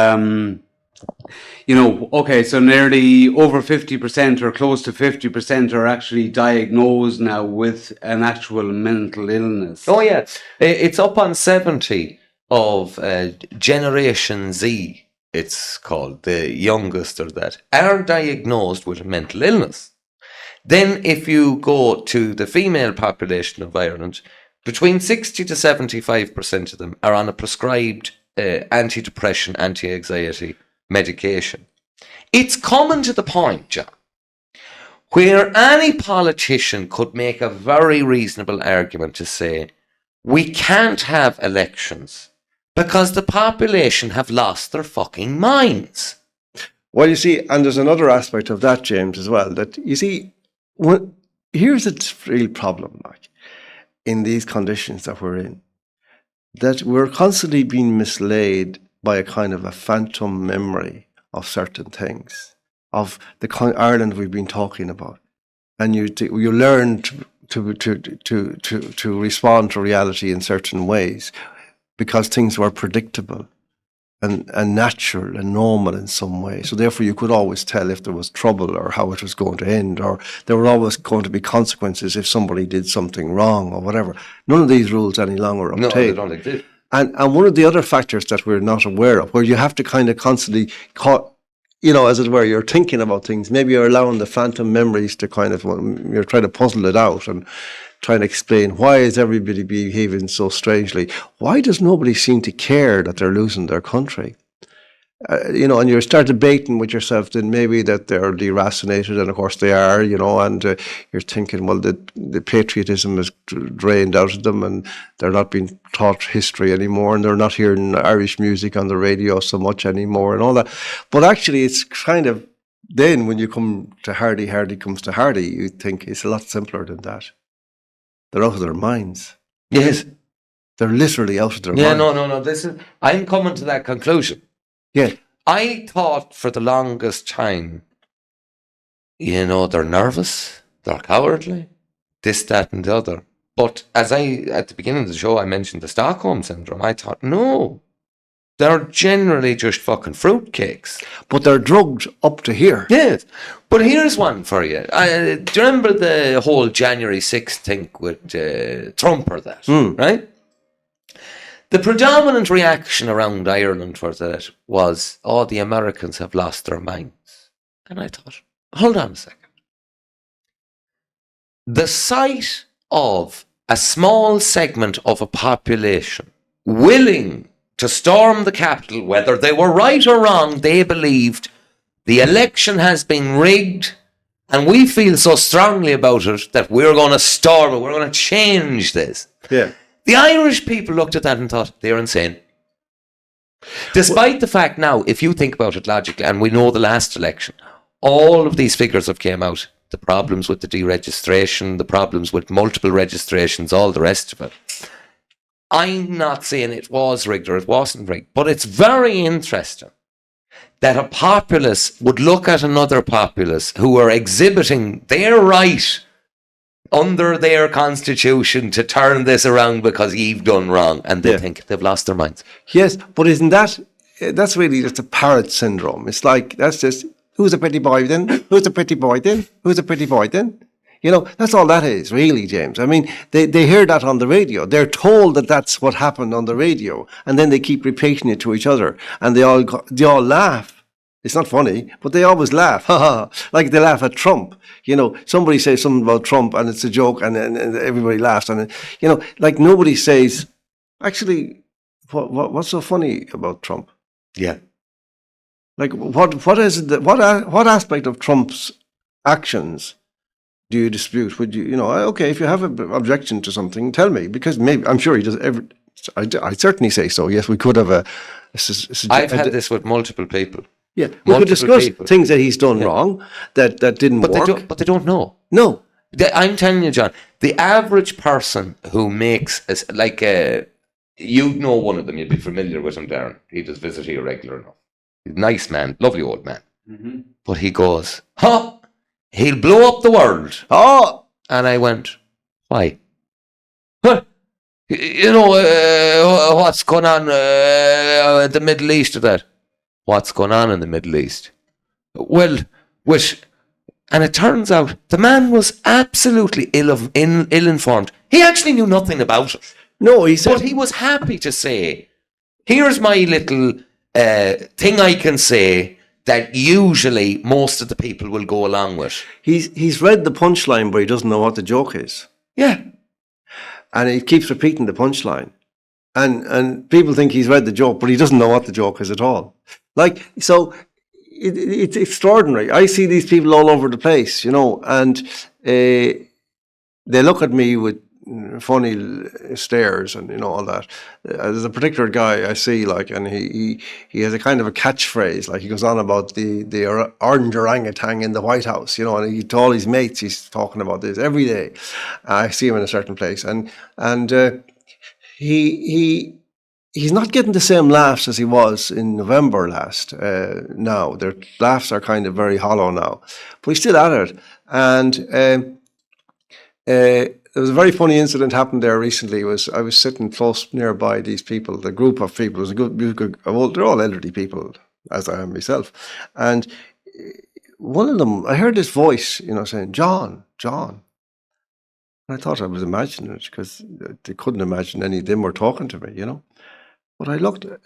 okay, so nearly over 50% or close to 50% are actually diagnosed now with an actual mental illness. Oh, yeah. It's up on 70 of Generation Z, it's called, the youngest of that, are diagnosed with a mental illness. Then if you go to the female population of Ireland, between 60 to 75% of them are on a prescribed antidepressant, anti-anxiety medication. It's coming to the point, John, where any politician could make a very reasonable argument to say, we can't have elections because the population have lost their fucking minds. Well, you see, and there's another aspect of that, James, as well, that you see, here's a real problem, in these conditions that we're in. that we're constantly being misled by a kind of a phantom memory of certain things, of the kind of Ireland we've been talking about, and you learn to respond to reality in certain ways because things were predictable and natural and normal in some way. So therefore you could always tell if there was trouble or how it was going to end, or there were always going to be consequences if somebody did something wrong or whatever. None of these rules any longer obtain. No, they don't exist. And one of the other factors that we're not aware of, where you have to kind of constantly, as it were, you're thinking about things, maybe you're allowing the phantom memories to kind of, you're trying to puzzle it out and trying to explain, why is everybody behaving so strangely? Why does nobody seem to care that they're losing their country? And you start debating with yourself then maybe that they're deracinated, and of course they are, and you're thinking, well, the patriotism is drained out of them and they're not being taught history anymore, and they're not hearing Irish music on the radio so much anymore and all that. But actually it's kind of, then when you come to Hardy comes to Hardy, you think it's a lot simpler than that. They're out of their minds. Yes. They're literally out of their minds. Yeah, no. I'm coming to that conclusion. Yeah. I thought for the longest time, they're nervous, they're cowardly, this, that, and the other. But at the beginning of the show, I mentioned the Stockholm syndrome. I thought, no, they're generally just fucking fruitcakes. But they're drugged up to here. Yes. But here's one for you. Do you remember the whole January 6th thing with Trump or that, right? The predominant reaction around Ireland for that was, the Americans have lost their minds. And I thought, hold on a second. The sight of a small segment of a population willing to storm the capital, whether they were right or wrong, they believed the election has been rigged and we feel so strongly about it that we're going to storm it, we're going to change this. Yeah. The Irish people looked at that and thought, they're insane. Despite the fact now, if you think about it logically, and we know the last election, all of these figures have came out. The problems with the deregistration, the problems with multiple registrations, all the rest of it. I'm not saying it was rigged or it wasn't rigged, but it's very interesting that a populace would look at another populace who are exhibiting their right under their constitution to turn this around because you've done wrong, and they think they've lost their minds. Yes, but isn't that's really just a parrot syndrome. It's like, that's just, who's a pretty boy then? Who's a pretty boy then? Who's a pretty boy then? That's all that is, really, James. I mean, they hear that on the radio. They're told that that's what happened on the radio, and then they keep repeating it to each other, and they all laugh. It's not funny, but they always laugh. Like they laugh at Trump. Somebody says something about Trump and it's a joke, and everybody laughs. And like nobody says, actually, what's so funny about Trump? Yeah. Like what what aspect of Trump's actions do you dispute? Would you okay, if you have an objection to something, tell me, because maybe I'm sure he does. I certainly say so. Yes, we could have I've had this with multiple people. Yeah, we could discuss things that he's done wrong that didn't work. But they don't know. No. I'm telling you, John, the average person who makes, you know one of them, you'd be familiar with him, Darren. He does visit here regular enough. He's a nice man, lovely old man. Mm-hmm. But he goes, he'll blow up the world. Oh! And I went, why? Huh? What's going on in the Middle East of that? What's going on in the Middle East? Well, and it turns out the man was absolutely ill-informed. He actually knew nothing about it. No, he said... But he was happy to say, here's my little thing I can say that usually most of the people will go along with. He's read the punchline, but he doesn't know what the joke is. Yeah. And he keeps repeating the punchline. And people think he's read the joke, but he doesn't know what the joke is at all. So it's extraordinary. I see these people all over the place, and they look at me with funny stares and all that. There's a particular guy I see, and he has a kind of a catchphrase, he goes on about the orange orangutan in the White House, and to all his mates he's talking about this every day. I see him in a certain place, and he he's not getting the same laughs as he was in November last. Now their laughs are kind of very hollow now, but he's still at it. And there was a very funny incident happened there recently. I was sitting close nearby these people, the group of people. It was a good they're all elderly people, as I am myself. And one of them, I heard this voice, saying, "John, John." And I thought I was imagining it, because they couldn't imagine any of them were talking to me, But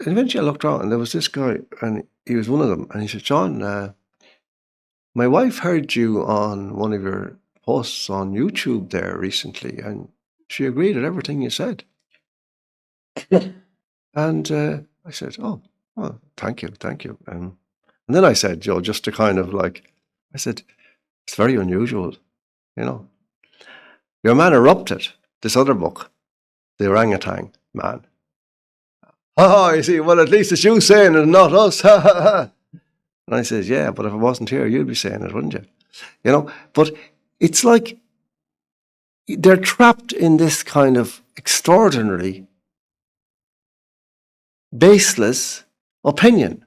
eventually I looked around, and there was this guy, and he was one of them. And he said, "John, my wife heard you on one of your posts on YouTube there recently, and she agreed with everything you said." And I said, "Oh, well, thank you. And then I said, just to kind of I said, it's very unusual, Your man erupted, this other book, The Orangutan Man. Oh, you see, well, at least it's you saying it and not us. And I said, yeah, but if I wasn't here, you'd be saying it, wouldn't you? But it's like they're trapped in this kind of extraordinary, baseless opinion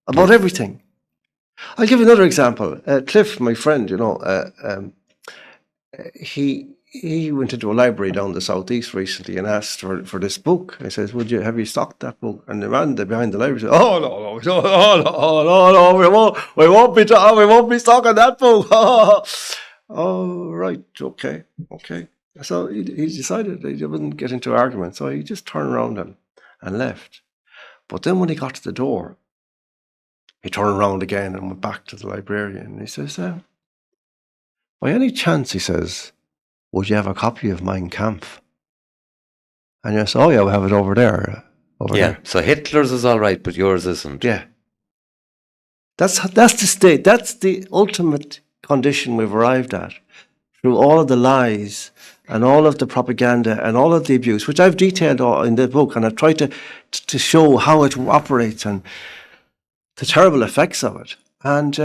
about everything. I'll give you another example. Cliff, my friend, he went into a library down the southeast recently and asked for this book. I says, have you stocked that book? And the man behind the library said, "Oh no, we won't be stocking that book." Oh, right, okay. So he decided he wouldn't get into argument, so he just turned around and left. But then when he got to the door, he turned around again and went back to the librarian. And he says, "By any chance," he says, "would you have a copy of Mein Kampf?" And you say, "Oh yeah, we have it over there." There. So Hitler's is all right, but yours isn't. Yeah. That's the state. That's the ultimate condition we've arrived at through all of the lies and all of the propaganda and all of the abuse, which I've detailed in the book, and I've tried to show how it operates and the terrible effects of it. And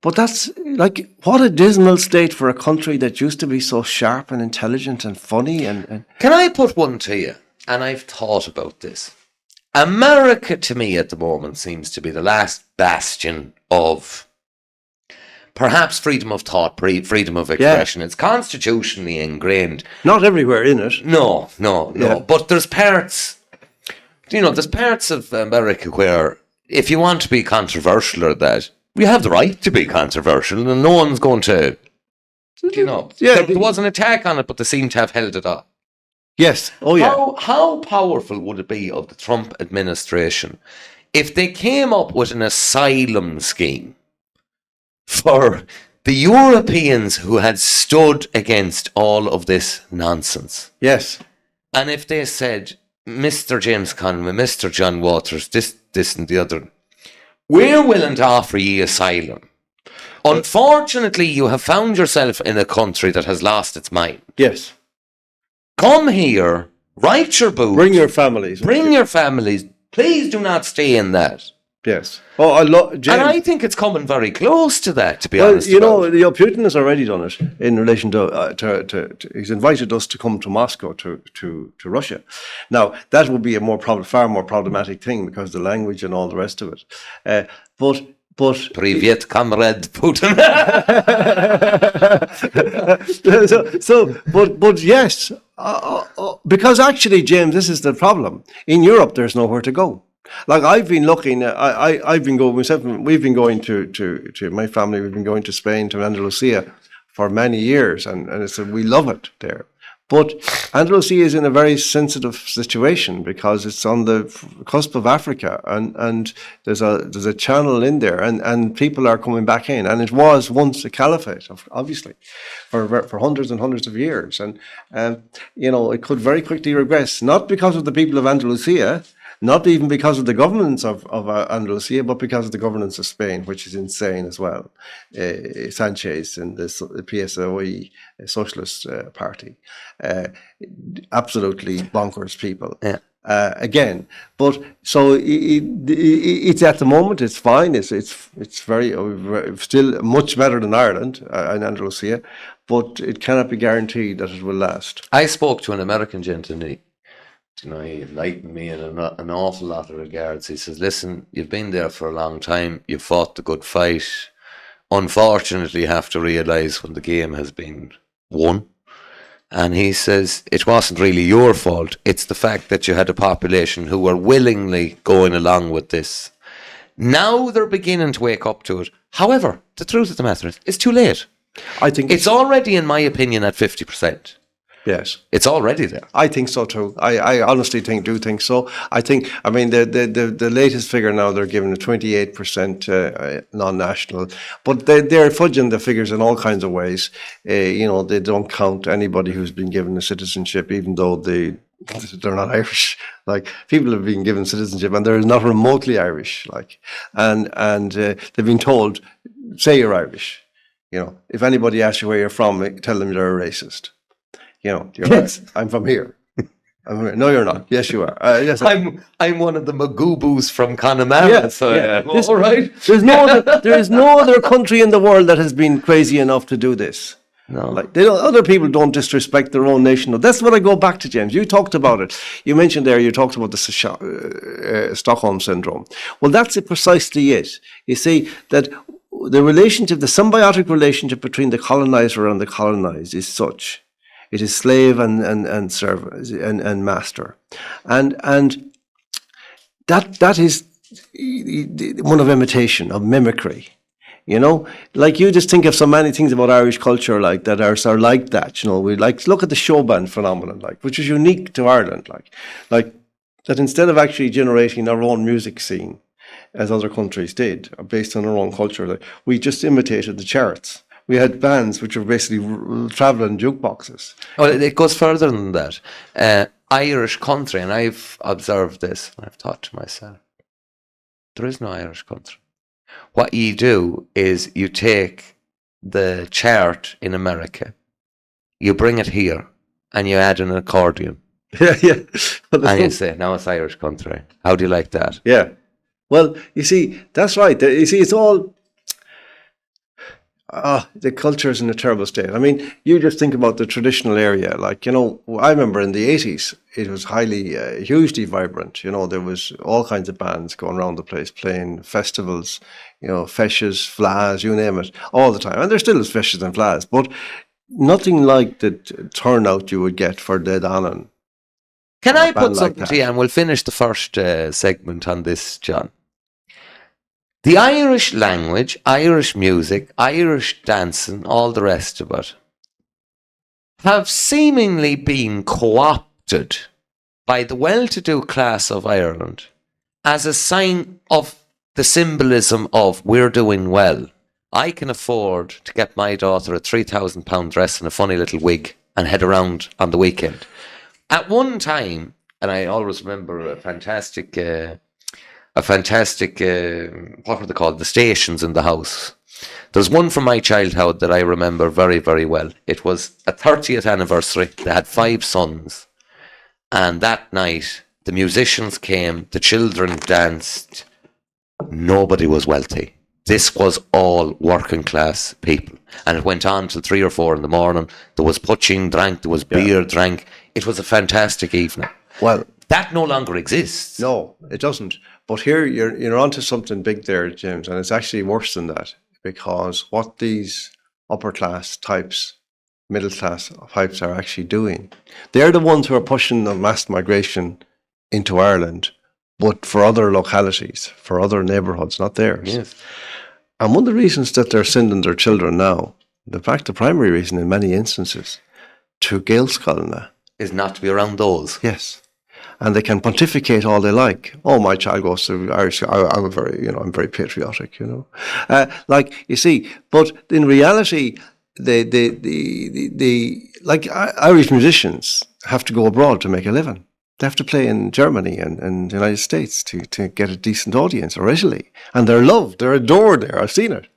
but that's what a dismal state for a country that used to be so sharp and intelligent and funny. And Can I put one to you? And I've thought about this. America, to me, at the moment, seems to be the last bastion of perhaps freedom of thought, freedom of expression. Yeah. It's constitutionally ingrained. Not everywhere in it. No. Yeah. But there's parts of America where if you want to be controversial or that, you have the right to be controversial, and no one's going to, Yeah, there was an attack on it, but they seem to have held it up. Yes. Oh, yeah. How powerful would it be of the Trump administration if they came up with an asylum scheme for the Europeans who had stood against all of this nonsense? Yes. And if they said, "Mr. James Conway, Mr. John Waters, this and the other, we're willing to offer ye asylum. Unfortunately, you have found yourself in a country that has lost its mind. Yes. Come here, write your book. Bring your families. Please do not stay in that." Yes. Oh, James. And I think it's coming very close to that, to be honest. Putin has already done it in relation to he's invited us to come to Moscow to Russia. Now that would be far more problematic thing because the language and all the rest of it. But Privyet, comrade Putin. but yes, because actually, James, this is the problem. In Europe, there's nowhere to go. I've been looking. I've been going myself. We've been going to my family. We've been going to Spain, to Andalusia, for many years, and we love it there. But Andalusia is in a very sensitive situation because it's on the cusp of Africa, and there's a channel in there, and people are coming back in, and it was once a caliphate, obviously, for hundreds and hundreds of years, and it could very quickly regress, not because of the people of Andalusia, not even because of the governance of Andalusia, but because of the governance of Spain, which is insane as well. Sanchez and the PSOE Socialist Party, absolutely bonkers people. Yeah. Again, but so it's at the moment it's fine. It's very still much better than Ireland and Andalusia, but it cannot be guaranteed that it will last. I spoke to an American gentleman you know, he enlightened me in an awful lot of regards. He says, listen, you've been there for a long time, you've fought the good fight. Unfortunately, you have to realise when the game has been won. And he says, it wasn't really your fault. It's the fact that you had a population who were willingly going along with this. Now they're beginning to wake up to it. However, the truth of the matter is, it's too late. I think It's already, in my opinion, at 50%. yes. It's already there. I think so too. I honestly do think so. I mean, the latest figure now, they're giving a 28% non-national, but they're fudging the figures in all kinds of ways. You know, they don't count anybody who's been given a citizenship, even though they're not Irish. Like, people have been given citizenship and they're not remotely Irish. Like, and they've been told, say you're Irish. You know, if anybody asks you where you're from, tell them you're a racist. You know, yes. Right. I'm from here. No, you're not. Yes, you are. Yes, I'm one of the Magubus from Connemara. Yeah, so all right. There is no other country in the world that has been crazy enough to do this. No, like other people don't disrespect their own nation. That's what I go back to, James. You talked about it. You mentioned there. You talked about the Stockholm syndrome. Well, that's precisely it. You see that the relationship, the symbiotic relationship between the colonizer and the colonized, is such. It is slave and servant and master, and that is one of imitation, of mimicry. You know, like, you just think of so many things about Irish culture like that are like that. You know, we like look at the show band phenomenon, like, which is unique to Ireland, like that instead of actually generating our own music scene, as other countries did, based on our own culture, like, we just imitated the charts. We had bands which were basically travelling jukeboxes. Well, it goes further than that. Irish country, and I've observed this, and I've thought to myself, there is no Irish country. What you do is you take the chart in America, you bring it here, and you add an accordion. Yeah. And you say, now it's Irish country. How do you like that? Yeah. Well, you see, that's right. You see, it's all... the culture is in a terrible state. I mean, you just think about the traditional area. Like, you know, I remember in the 80s, it was hugely vibrant. You know, there was all kinds of bands going around the place playing festivals, you know, feshes, flas, you name it, all the time. And there still is feshes and flas, but nothing like the turnout you would get for Dead Annan. Can I put something to you, and we'll finish the first segment on this, John? The Irish language, Irish music, Irish dancing, all the rest of it, have seemingly been co-opted by the well-to-do class of Ireland as a sign of the symbolism of we're doing well. I can afford to get my daughter a £3,000 dress and a funny little wig and head around on the weekend. At one time, and I always remember a fantastic, what were they called? The stations in the house. There's one from my childhood that I remember very, very well. It was a 30th anniversary. They had 5 sons. And that night, the musicians came, the children danced. Nobody was wealthy. This was all working class people. And it went on till 3 or 4 in the morning. There was poaching drank, there was beer drank. It was a fantastic evening. Well, that no longer exists. No, it doesn't. But here you're onto something big there, James, and it's actually worse than that, because what these upper class types, middle class types are actually doing, they're the ones who are pushing the mass migration into Ireland, but for other localities, for other neighbourhoods, not theirs. Yes. And one of the reasons that they're sending their children now, in fact, the primary reason in many instances, to Gaelscoilne, is not to be around those. Yes. And they can pontificate all they like. Oh, my child goes to Irish. I'm very patriotic, you know. Like, you see, but in reality, like Irish musicians have to go abroad to make a living. They have to play in Germany and the United States to get a decent audience, or Italy. And they're loved, they're adored there. I've seen it.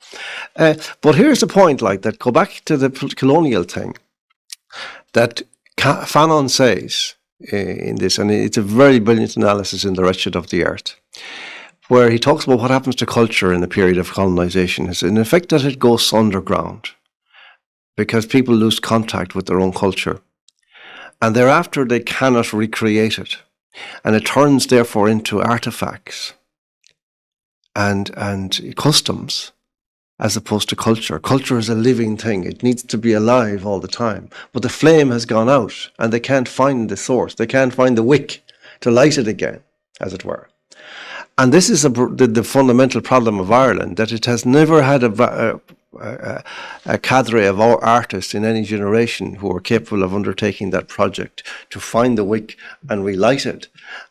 But here's the point, like, that go back to the colonial thing, that Fanon says in this, and it's a very brilliant analysis in The Wretched of the Earth, where he talks about what happens to culture in the period of colonization. It's in effect that it goes underground because people lose contact with their own culture, and thereafter they cannot recreate it. And it turns, therefore, into artifacts and customs as opposed to culture. Culture is a living thing. It needs to be alive all the time. But the flame has gone out and they can't find the source. They can't find the wick to light it again, as it were. And this is the fundamental problem of Ireland, that it has never had a cadre of artists in any generation who are capable of undertaking that project to find the wick and relight it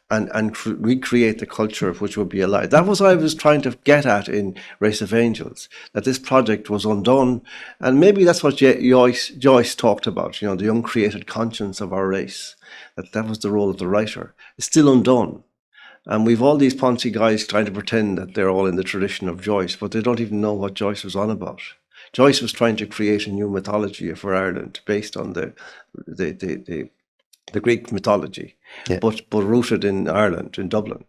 and recreate the culture which would be alive. That was what I was trying to get at in Race of Angels, that this project was undone. And maybe that's what Joyce talked about, the uncreated conscience of our race, that was the role of the writer. It's still undone. And we've all these Ponzi guys trying to pretend that they're all in the tradition of Joyce, but they don't even know what Joyce was on about. Joyce was trying to create a new mythology for Ireland based on the Greek mythology, but rooted in Ireland, in Dublin.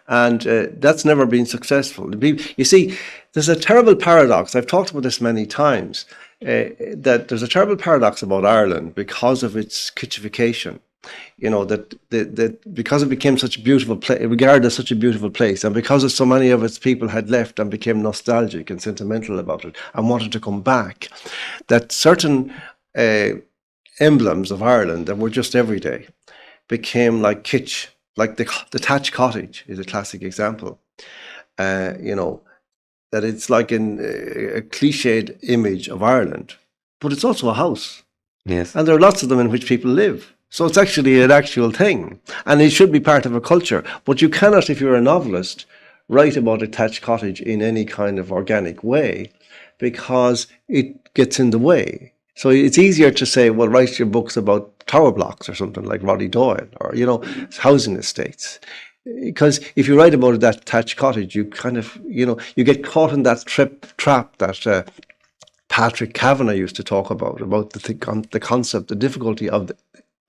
And that's never been successful. You see, there's a terrible paradox. I've talked about this many times, that there's a terrible paradox about Ireland because of its kitchification. That because it became such a beautiful place, regarded as such a beautiful place, and because so many of its people had left and became nostalgic and sentimental about it and wanted to come back, that certain emblems of Ireland that were just everyday became like kitsch, like the thatched cottage is a classic example. That it's like a cliched image of Ireland, but it's also a house. Yes. And there are lots of them in which people live. So it's actually an actual thing, and it should be part of a culture. But you cannot, if you're a novelist, write about a thatched cottage in any kind of organic way, because it gets in the way. So it's easier to say, well, write your books about tower blocks or something like Roddy Doyle, or, housing estates. Because if you write about that thatched cottage, you kind of, you get caught in that trap that Patrick Kavanagh used to talk about the concept, the difficulty of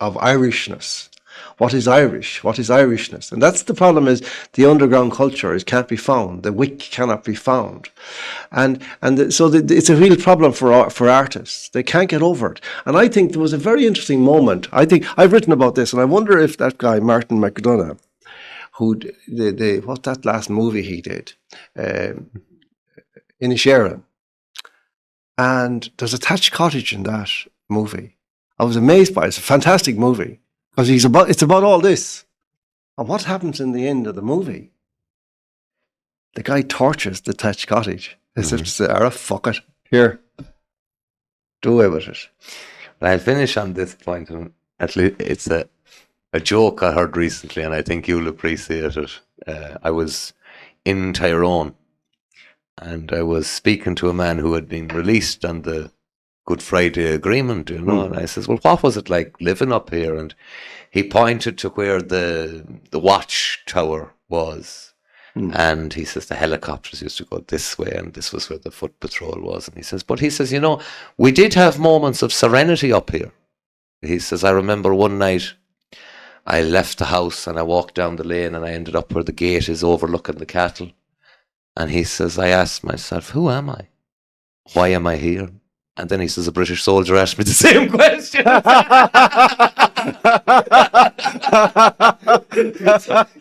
Irishness. What is Irish? What is Irishness? And that's the problem, is the underground culture can't be found. The wick cannot be found. So it's a real problem for artists. They can't get over it. And I think there was a very interesting moment. I think I've written about this, and I wonder if that guy, Martin McDonagh, who what's that last movie he did? Mise Éire. And there's a thatched cottage in that movie. I was amazed by it. It's a fantastic movie because it's about all this. And what happens in the end of the movie? The guy tortures the thatched cottage. He says, fuck it. Here. Do away with it. Well, I'll finish on this point. And at least it's a joke I heard recently, and I think you'll appreciate it. I was in Tyrone, and I was speaking to a man who had been released on the Good Friday Agreement, and I says, well, what was it like living up here? And he pointed to where the watchtower was, and he says the helicopters used to go this way, and this was where the foot patrol was. And he says, we did have moments of serenity up here. He says, I remember one night I left the house and I walked down the lane and I ended up where the gate is overlooking the cattle. And he says, I asked myself, who am I? Why am I here? And then he says, a British soldier asked me the same question.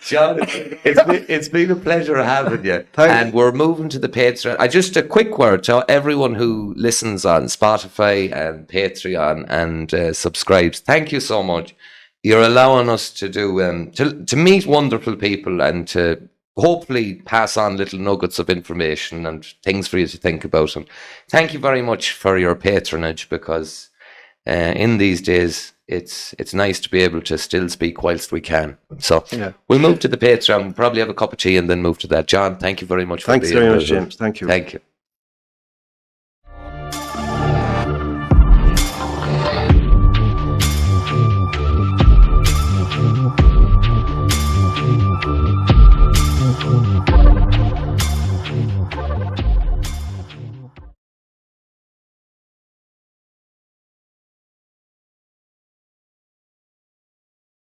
John, it's been a pleasure having you. And we're moving to the Patreon. Just a quick word to everyone who listens on Spotify and Patreon and subscribes. Thank you so much. You're allowing us to do to meet wonderful people and to hopefully pass on little nuggets of information and things for you to think about. And thank you very much for your patronage, because in these days it's nice to be able to still speak whilst we can. So we'll move to the Patreon, we'll probably have a cup of tea and then move to that. John, thank you very much. Thanks very much, James. Thank you. Thank you.